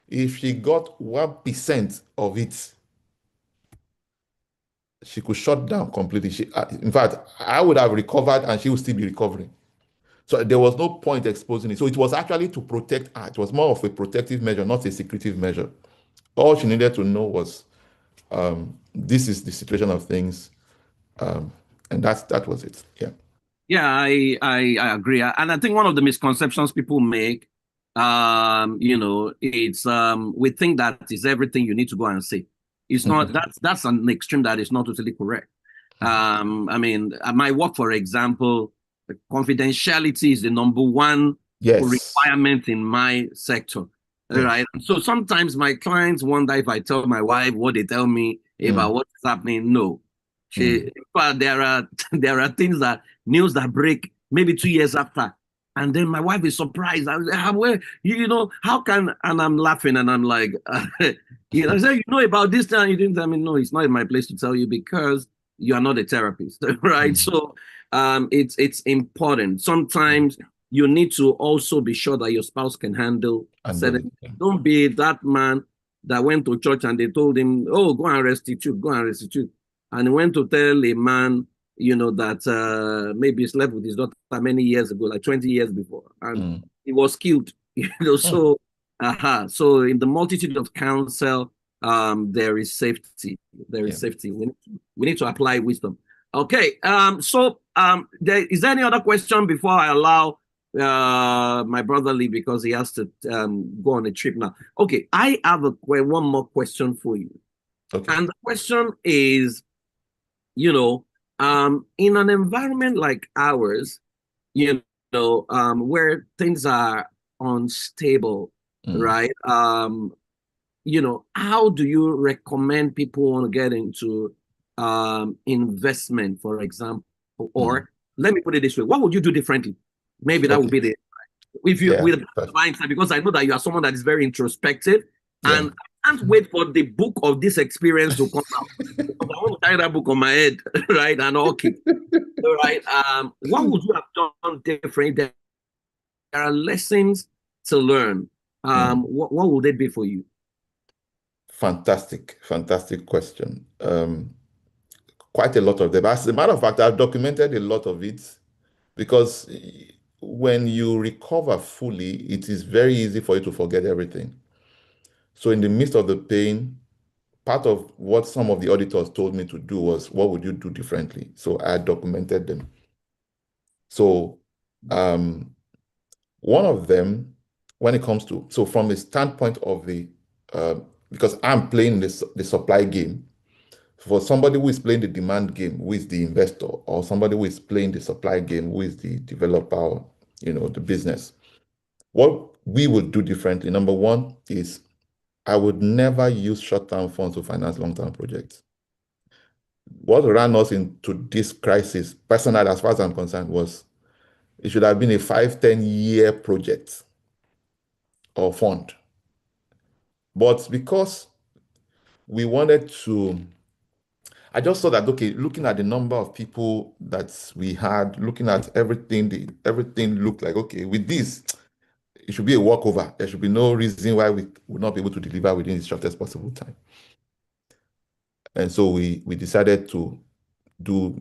If she got 1% of it, she could shut down completely. In fact, I would have recovered and she would still be recovering. So there was no point exposing it. So it was actually to protect her. It was more of a protective measure, not a secretive measure. All she needed to know was this is the situation of things. And that was it. Yeah.
Yeah, I agree. And I think one of the misconceptions people make, it's we think that is everything you need to go and say. It's not. That's an extreme that is not totally correct. My work, for example, confidentiality is the number one requirement in my sector. Yes. Right. So sometimes my clients wonder if I tell my wife what they tell me about what's happening. No. But there are things news that break maybe 2 years after. And then my wife is surprised. I say, how can, and I'm laughing and I'm like, I say, about this time, you didn't tell me. No, it's not in my place to tell you because you are not a therapist, right? So it's important. Sometimes you need to also be sure that your spouse can handle certain. Don't be that man that went to church and they told him, oh, go and restitute. And he went to tell a man, that maybe he slept with his daughter many years ago, like 20 years before, and he was killed. So so in the multitude of counsel, there is safety. There is safety. We need to apply wisdom. Okay. Is there any other question before I allow my brother Lee, because he has to go on a trip now? Okay, I have one more question for you.
Okay.
And the question is, in an environment like ours, where things are unstable, right? How do you recommend people want to get into investment, for example? Or let me put it this way: what would you do differently? Maybe that would be with the mindset, because I know that you are someone that is very introspective, and I can't wait for the book of this experience to come out. Because I want to carry that book on my head, right? And okay, right. What would you have done different? There are lessons to learn. What would it be for you?
Fantastic question. Quite a lot of them. As a matter of fact, I've documented a lot of it, because when you recover fully, it is very easy for you to forget everything. So in the midst of the pain, part of what some of the auditors told me to do was, what would you do differently? So I documented them. So one of them, when it comes to, so from the standpoint of the, because I'm playing the supply game, for somebody who is playing the demand game, who is the investor, or somebody who is playing the supply game, who is the developer, the business, what we would do differently, number one, is I would never use short-term funds to finance long-term projects. What ran us into this crisis, personally, as far as I'm concerned, was it should have been a 5-10 year project or fund. But because we wanted to, I just saw that, okay, looking at the number of people that we had, looking at everything, everything looked like, okay, with this, it should be a walkover. There should be no reason why we would not be able to deliver within the shortest possible time. And so we decided to do,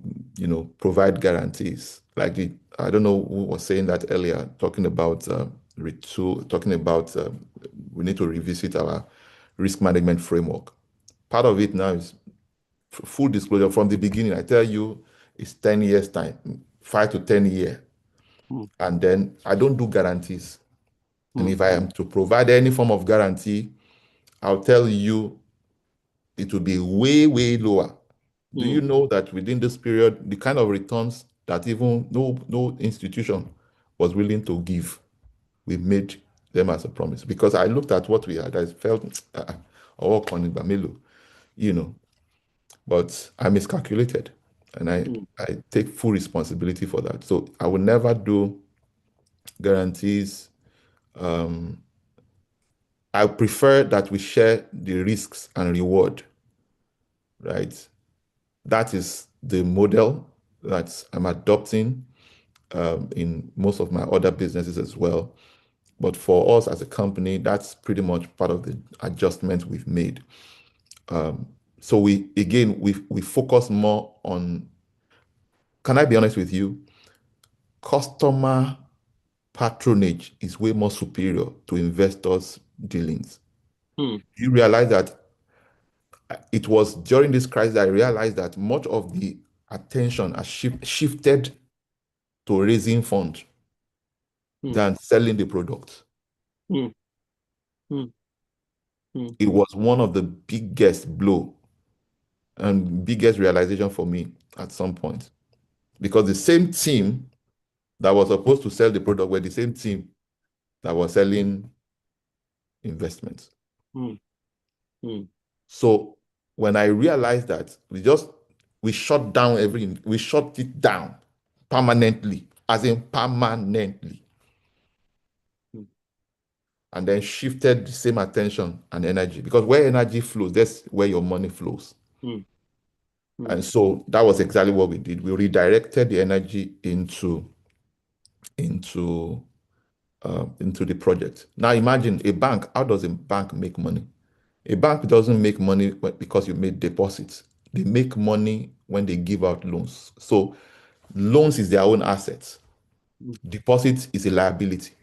provide guarantees. Like I don't know who was saying that earlier, talking about we need to revisit our risk management framework. Part of it now is full disclosure from the beginning. I tell you, it's 10 years time, 5 to 10 years. And then I don't do guarantees. And if I am to provide any form of guarantee, I'll tell you it will be way, way lower. Do you know that within this period, the kind of returns that even no institution was willing to give, we made them as a promise? Because I looked at what we had, I felt, but I miscalculated, and I take full responsibility for that. So I will never do guarantees. I prefer that we share the risks and reward, right? That is the model that I'm adopting in most of my other businesses as well. But for us as a company, that's pretty much part of the adjustments we've made. So we focus more on, can I be honest with you? Customer patronage is way more superior to investors' dealings. You realize that it was during this crisis I realized that much of the attention has shifted to raising funds than selling the product. It was one of the biggest blow and biggest realization for me at some point, because the same team that was supposed to sell the product were the same team that was selling investments. So when I realized that, we shut it down permanently, as in permanently, and then shifted the same attention and energy, because where energy flows, that's where your money flows. And so that was exactly what we did. We redirected the energy into the project. Now imagine a bank. How does a bank make money? A bank doesn't make money because you made deposits. They make money when they give out loans. So loans is their own assets. Deposits is a liability.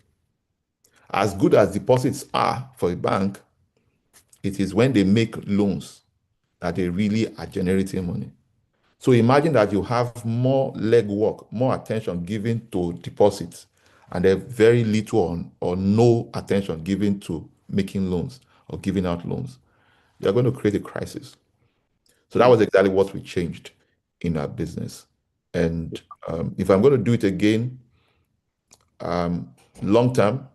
as good as deposits are for a bank, it is when they make loans that they really are generating money. So imagine that you have more legwork, more attention given to deposits, and there's very little or no attention given to making loans or giving out loans. You're going to create a crisis. So that was exactly what we changed in our business. And if I'm going to do it again, long term,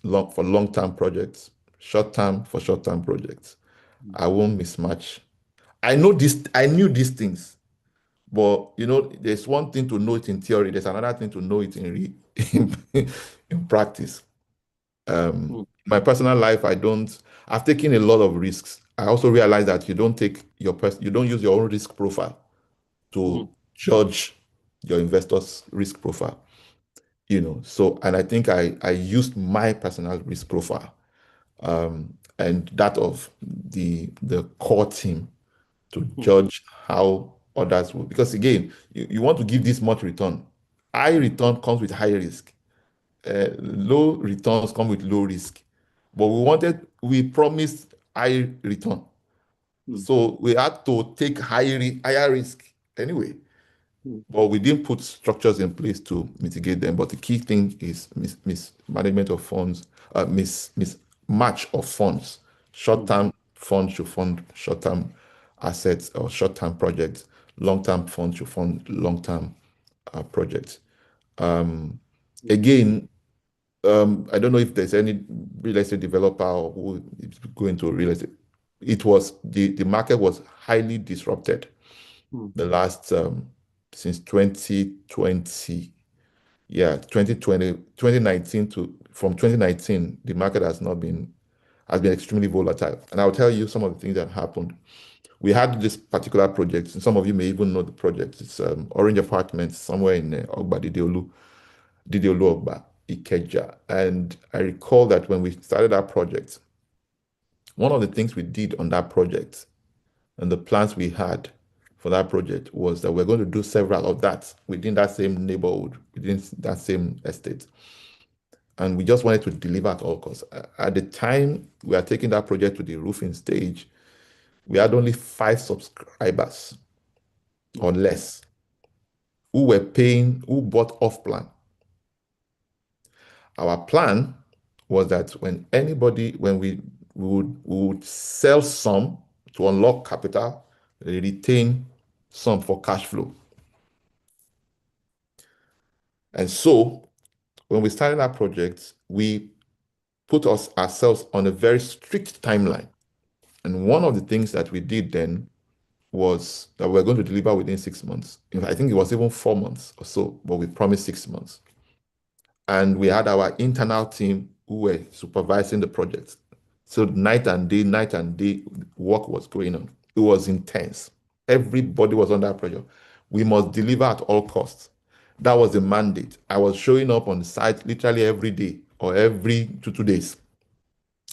for long-term projects, short term for short-term projects, I won't mismatch. I knew these things, but there's one thing to know it in theory, there's another thing to know it in practice. My personal life, I've taken a lot of risks. I also realized that you don't use your own risk profile to judge your investors' risk profile. So, and I think I used my personal risk profile, and that of the core team to judge how others will, because again, you want to give this much return. High return comes with high risk. Low returns come with low risk. But we promised high return. So we had to take higher risk anyway. But we didn't put structures in place to mitigate them. But the key thing is mismanagement of funds, mismatch of funds. Short-term funds should fund short-term assets or short-term projects. Long-term funds should fund long-term projects. Again, I don't know if there's any real estate developer who is going to real estate. The market was highly disrupted the last since 2020. Yeah, 2020, 2019 from 2019, the market has been extremely volatile. And I'll tell you some of the things that happened. We had this particular project, and some of you may even know the project. It's Orange Apartments somewhere in Ogba, Dideolu Ogba, Ikeja. And I recall that when we started our project, one of the things we did on that project and the plans we had for that project was that we're going to do several of that within that same neighborhood, within that same estate. And we just wanted to deliver at all costs. At the time we are taking that project to the roofing stage, we had only 5 subscribers or less who bought off plan. Our plan was that when we would sell some to unlock capital, retain some for cash flow. And so when we started our project, we put ourselves on a very strict timeline. And one of the things that we did then was that we're going to deliver within 6 months. In fact, I think it was even 4 months or so, but we promised 6 months. And we had our internal team who were supervising the project. So night and day, work was going on. It was intense. Everybody was under pressure. We must deliver at all costs. That was the mandate. I was showing up on the site literally every day or every 2 days.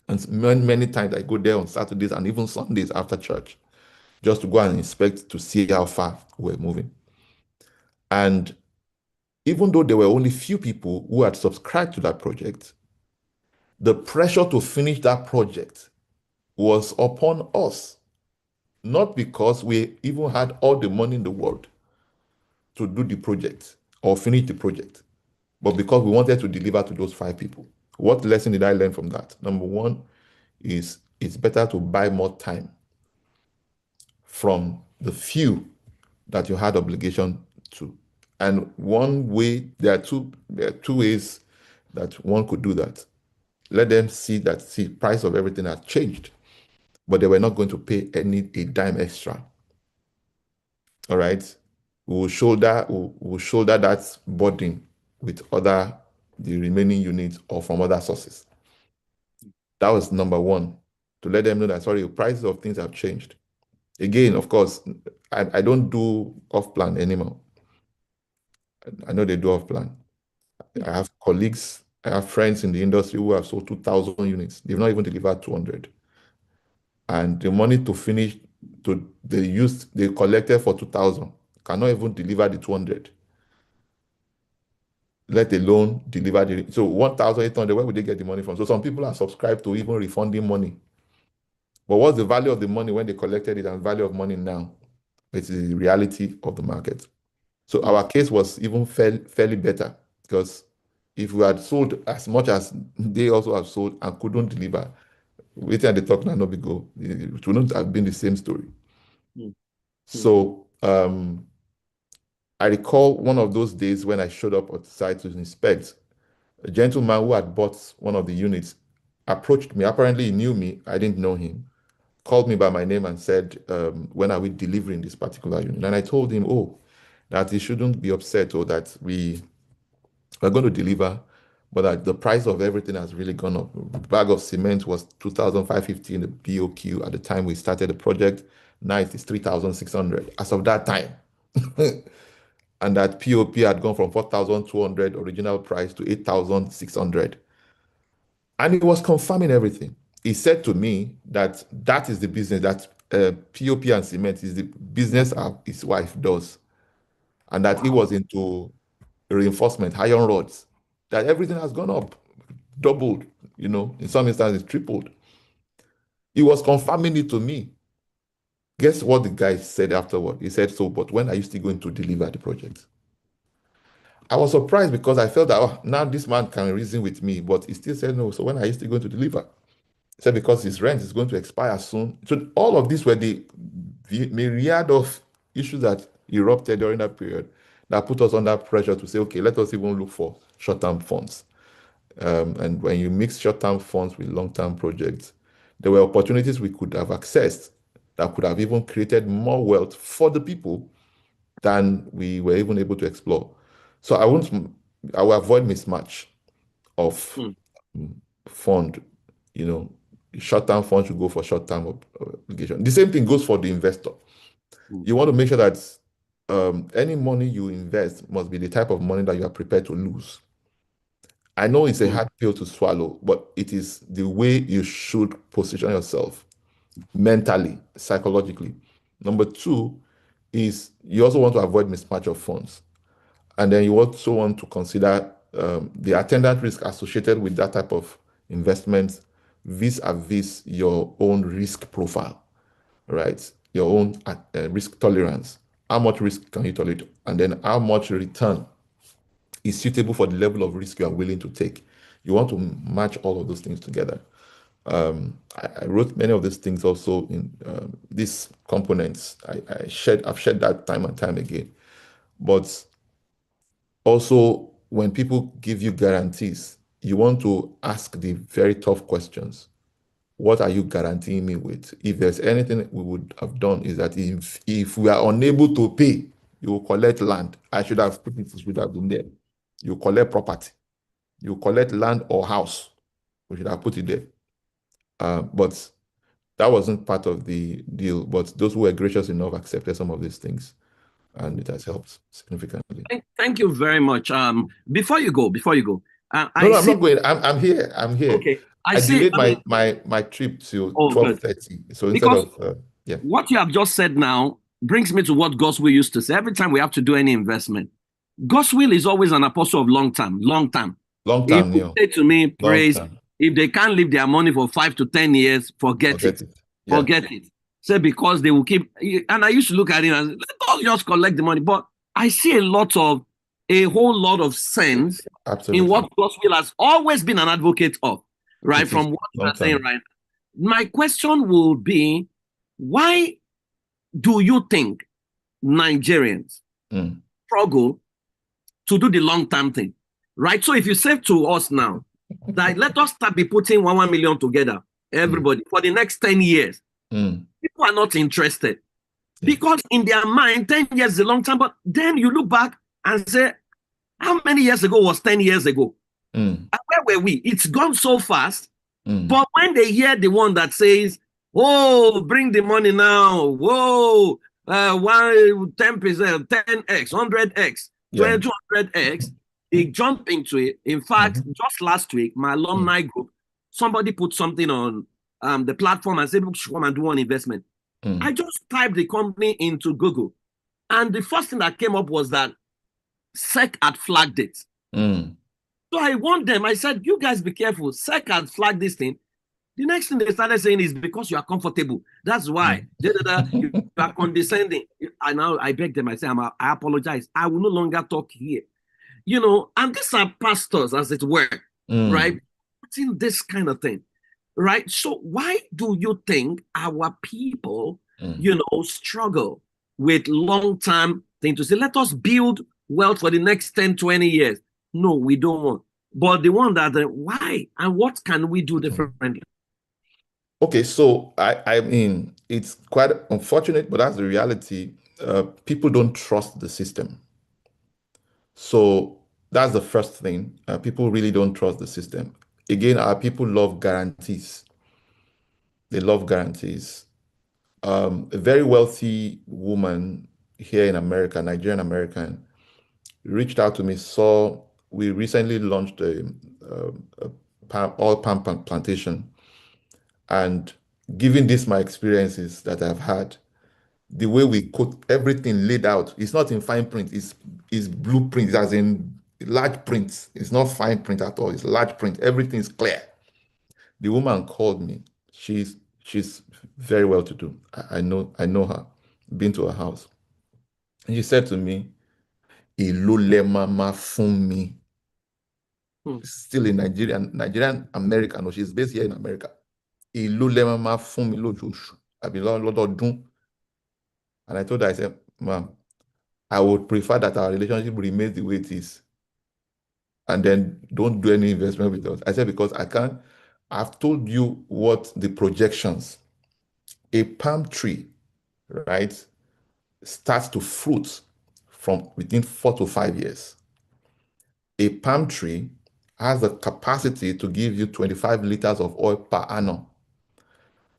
And many times I go there on Saturdays and even Sundays after church, just to go and inspect to see how far we're moving. And even though there were only few people who had subscribed to that project, the pressure to finish that project was upon us, not because we even had all the money in the world to do the project or finish the project, but because we wanted to deliver to those 5 people. What lesson did I learn from that? Number one is it's better to buy more time from the few that you had obligation to. And one way, there are two ways that one could do that. Let them see price of everything has changed, but they were not going to pay a dime extra. All right. We'll shoulder that burden with the remaining units or from other sources. That was number one, to let them know that, sorry, prices of things have changed. Again, of course, I don't do off-plan anymore. I know they do off-plan. I have colleagues, I have friends in the industry who have sold 2,000 units. They've not even delivered 200. And the money to finish, they collected for 2,000, cannot even deliver the 200. let alone deliver the. So 1,800, where would they get the money from? So some people are subscribed to even refunding money. But what's the value of the money when they collected it and value of money now? It's the reality of the market. So our case was even fairly better, because if we had sold as much as they also have sold and couldn't deliver, waiting at the talk now, no big go. It wouldn't have been the same story. So I recall one of those days when I showed up at site to inspect. A gentleman who had bought one of the units approached me. Apparently, he knew me. I didn't know him. Called me by my name and said, when are we delivering this particular unit? And I told him, oh, that he shouldn't be upset, or that we are going to deliver, but that the price of everything has really gone up. A bag of cement was 2,550 in the BOQ at the time we started the project. Now it is 3,600 as of that time. And that POP had gone from 4,200 original price to 8,600. And he was confirming everything. He said to me that that is the business, that POP and cement is the business his wife does. And that he was into reinforcement, iron rods, that everything has gone up, doubled, in some instances, tripled. He was confirming it to me. Guess what the guy said afterward? He said, so, but when are you still going to deliver the project? I was surprised, because I felt that, oh, now this man can reason with me, but he still said no. So when are you still going to deliver? He said because his rent is going to expire soon. So all of these were the myriad of issues that erupted during that period that put us under pressure to say, okay, let us even look for short-term funds. And when you mix short-term funds with long-term projects, there were opportunities we could have accessed that could have even created more wealth for the people than we were even able to explore. So I will avoid mismatch of fund. Short-term funds should go for short-term obligation. The same thing goes for the investor. You want to make sure that any money you invest must be the type of money that you are prepared to lose. I know it's a hard pill to swallow, but it is the way you should position yourself mentally, psychologically. Number two is you also want to avoid mismatch of funds. And then you also want to consider the attendant risk associated with that type of investment vis-a-vis your own risk profile, right? Your own risk tolerance. How much risk can you tolerate? And then how much return is suitable for the level of risk you are willing to take. You want to match all of those things together. I wrote many of these things also in these components. I've shared that time and time again. But also, when people give you guarantees, you want to ask the very tough questions. What are you guaranteeing me with? If there's anything we would have done, is that if we are unable to pay, you will collect land. I should have put it, should have been there. You collect property. You collect land or house. We should have put it there. But that wasn't part of the deal. But those who were gracious enough accepted some of these things, and it has helped significantly.
Thank you very much. Before you go,
no, I'm not going. I'm here.
Okay.
I delayed my trip till 12:30. So instead of
what you have just said now brings me to what Gospel used to say. Every time we have to do any investment, Gospel is always an apostle of long term. If you say to me, praise, if they can't leave their money for 5 to 10 years, forget it. Forget it. Say because they will keep. And I used to look at it and let us just collect the money. But I see a whole lot of sense in what Gospel has always been an advocate of, right? From what you are saying right now. My question will be, why do you think Nigerians struggle to do the long-term thing, right? So if you say to us now that let us start be putting 1 million together, everybody, for the next 10 years, people are not interested because in their mind, 10 years is a long time. But then you look back and say, how many years ago was 10 years ago? And where were we? It's gone so fast. But when they hear the one that says, oh, bring the money now, whoa, 10%, 10x, 100x, 200x, they jump into it. In fact, just last week, my alumni group, somebody put something on the platform and said, people should come and do one investment. I just typed the company into Google. And the first thing that came up was that SEC had flagged it.
Mm.
So I warned them. I said, you guys be careful. SEC has flagged this thing. The next thing they started saying is because you are comfortable. That's why. You are condescending. And now I beg them. I say, I apologize. I will no longer talk here. And these are pastors, as it were, right? Putting this kind of thing, right? So why do you think our people, struggle with long-term things to say, let us build wealth for the next 10, 20 years? No, we don't want. But the one that, why? And what can we do differently?
Okay, so I mean, it's quite unfortunate, but that's the reality. People don't trust the system. So that's the first thing. People really don't trust the system. Again, our people love guarantees. They love guarantees. A very wealthy woman here in America, Nigerian American, reached out to me. We recently launched a oil palm plantation, and given this my experiences that I've had, the way we put everything laid out, it's not in fine print, it's blueprint, as in large print. It's not fine print at all, it's large print. Everything is clear. The woman called me. She's very well to do. I know her, been to her house. And she said to me, "Èló lẹ máa máa fún mi." Still in Nigerian American, no, she's based here in America. Èló lẹ máa máa fún mi lóṣooṣù, àbí lọ́dọọdún. And I told her, I said, "Ma'am, I would prefer that our relationship remains the way it is. And then don't do any investment with us." I said, because I've told you what the projections. A palm tree, right, starts to fruit from within 4 to 5 years. A palm tree has the capacity to give you 25 liters of oil per annum.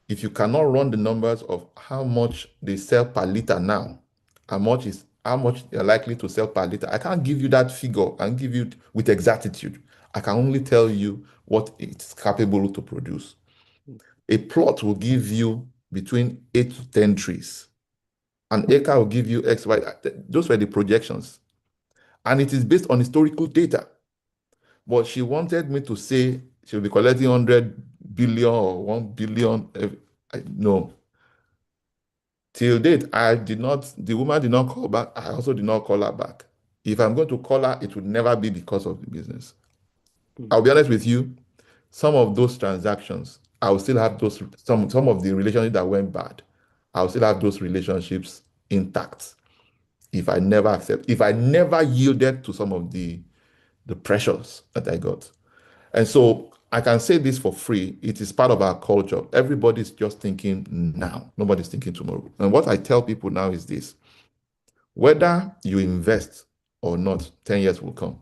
If you cannot run the numbers of how much they sell per liter now, how much they're likely to sell per liter, I can't give you that figure and give you with exactitude. I can only tell you what it's capable to produce. A plot will give you between 8 to 10 trees. An acre will give you X, Y. Those were the projections. And it is based on historical data. But she wanted me to say she'll be collecting 100 billion or 1 billion. No. Till date, the woman did not call back. I also did not call her back. If I'm going to call her, it would never be because of the business. I'll be honest with you, some of those transactions, I will still have some of the relationships that went bad, I'll still have those relationships intact if I never yielded to some of the pressures that I got. And so I can say this for free. It is part of our culture. Everybody's just thinking now. Nobody's thinking tomorrow. And what I tell people now is this: whether you invest or not, 10 years will come.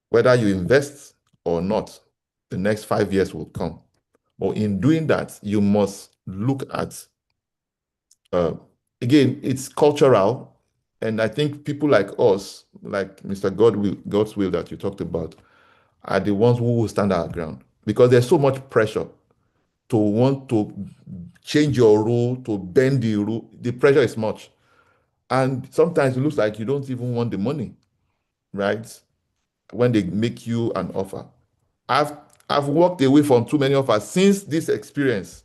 Whether you invest or not, the next 5 years will come. But in doing that, you must look at, again, it's cultural. And I think people like us, like Mr. God's will that you talked about, are the ones who will stand our ground, because there's so much pressure to want to change your rule, to bend the rule. The pressure is much. And sometimes it looks like you don't even want the money, right? When they make you an offer. I've walked away from too many offers since this experience,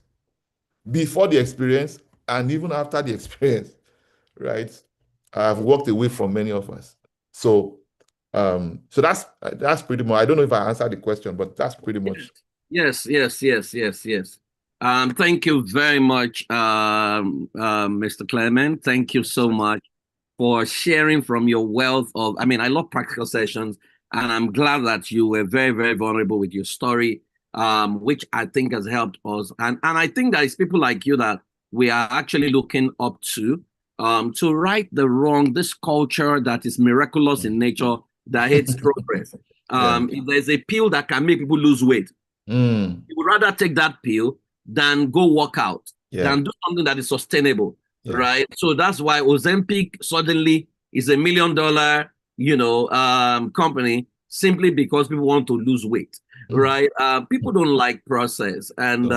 before the experience, and even after the experience, right? I've walked away from many offers. So that's pretty much. I don't know if I answered the question, but that's pretty much.
Yes. Thank you very much, Mr. Clement. Thank you so much for sharing from your wealth of. I love practical sessions, and I'm glad that you were very, very vulnerable with your story, which I think has helped us. And I think that it's people like you that we are actually looking up to right the wrong, this culture that is miraculous in nature, that hates progress. If there's a pill that can make people lose weight, you would rather take that pill than go work out, than do something that is sustainable, right? So that's why Ozempic suddenly is $1 million, company, simply because people want to lose weight, right? People don't like process, and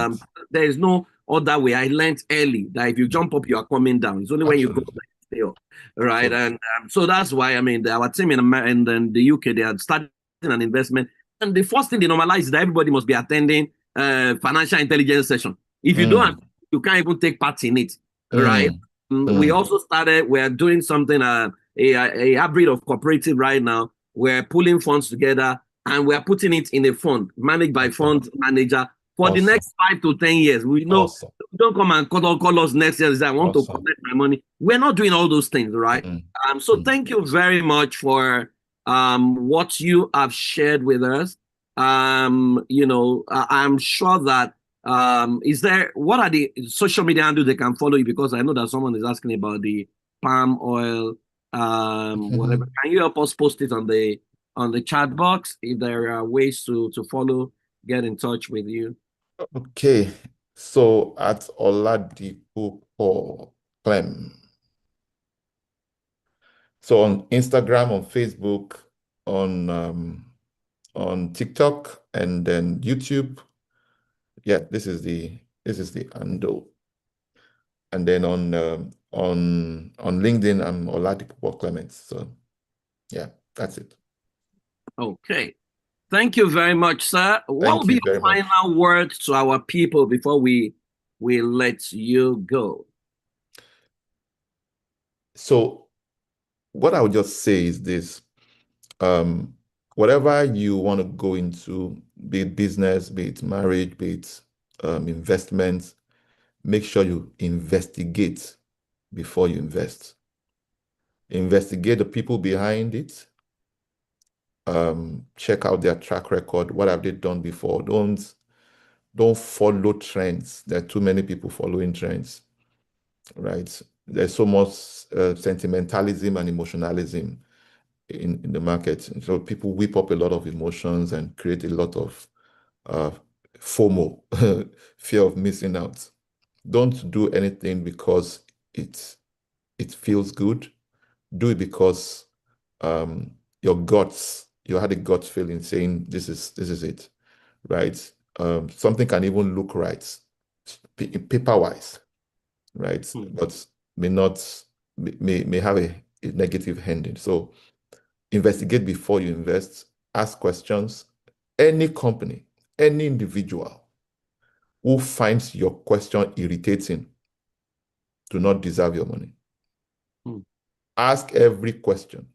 there is no other way. I learned early that if you jump up, you are coming down. It's only when you go still, right?
So,
And so that's why, I mean, our team in the UK, they are starting an investment. And the first thing they normalize is that everybody must be attending financial intelligence session. If you don't, you can't even take part in it, right? We also started, we're doing something, a hybrid of cooperative right now. We're pulling funds together and we're putting it in a fund managed by fund manager for the next 5 to 10 years. We know, don't come and call us next year and say, I want to collect my money. We're not doing all those things, right? So thank you very much for what you have shared with us. You know, I'm sure that what are the social media handles they can follow you? Because I know that someone is asking about the palm oil, whatever. Can you help us post it on the chat box if there are ways to follow, get in touch with you?
Okay, so at Oladipupo Clem. So on Instagram, on Facebook, on TikTok, and then YouTube. Yeah, this is the handle. And then on LinkedIn, I'm Oladipupo Clement. So yeah, that's it.
Okay. Thank you very much, sir. What will be your final word to our people before we let you go?
So what I would just say is this. Whatever you want to go into, be it business, be it marriage, be it investments, make sure you investigate before you invest. Investigate the people behind it. Check out their track record. What have they done before? Don't follow trends. There are too many people following trends, right? There's so much sentimentalism and emotionalism in the market. And so people whip up a lot of emotions and create a lot of FOMO, fear of missing out. Don't do anything because it feels good. Do it because you had a gut feeling saying this is it, right? Something can even look right, paper-wise, right? But may have a negative ending. So investigate before you invest, ask questions. Any company, any individual who finds your question irritating do not deserve your money. Ask every question.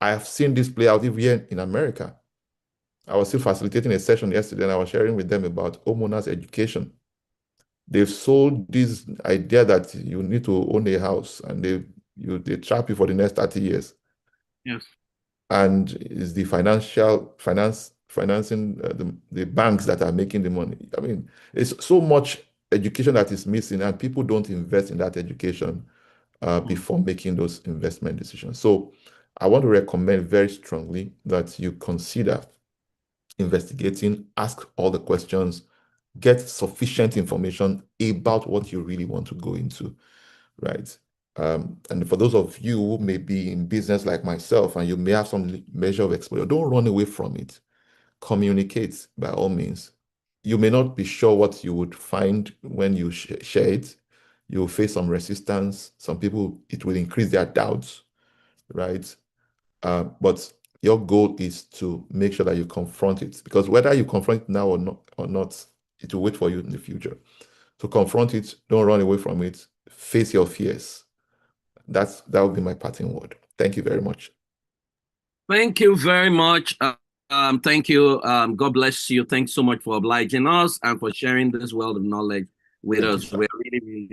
I have seen this play out even here in America. I was still facilitating a session yesterday and I was sharing with them about homeowners education. They've sold this idea that you need to own a house and they trap you for the next 30 years.
Yes.
And it's the financing the banks that are making the money. I mean, it's so much education that is missing and people don't invest in that education before making those investment decisions. So I want to recommend very strongly that you consider investigating, ask all the questions, get sufficient information about what you really want to go into, right? And for those of you who may be in business like myself and you may have some measure of exposure, don't run away from it. Communicate by all means. You may not be sure what you would find when you share it. You'll face some resistance. Some people, it will increase their doubts, right? But your goal is to make sure that you confront it, because whether you confront it now or not, it will wait for you in the future. So confront it, don't run away from it, face your fears. That would be my parting word. Thank you very much.
Thank you very much. Thank you. God bless you. Thanks so much for obliging us and for sharing this wealth of knowledge with us. We're really, really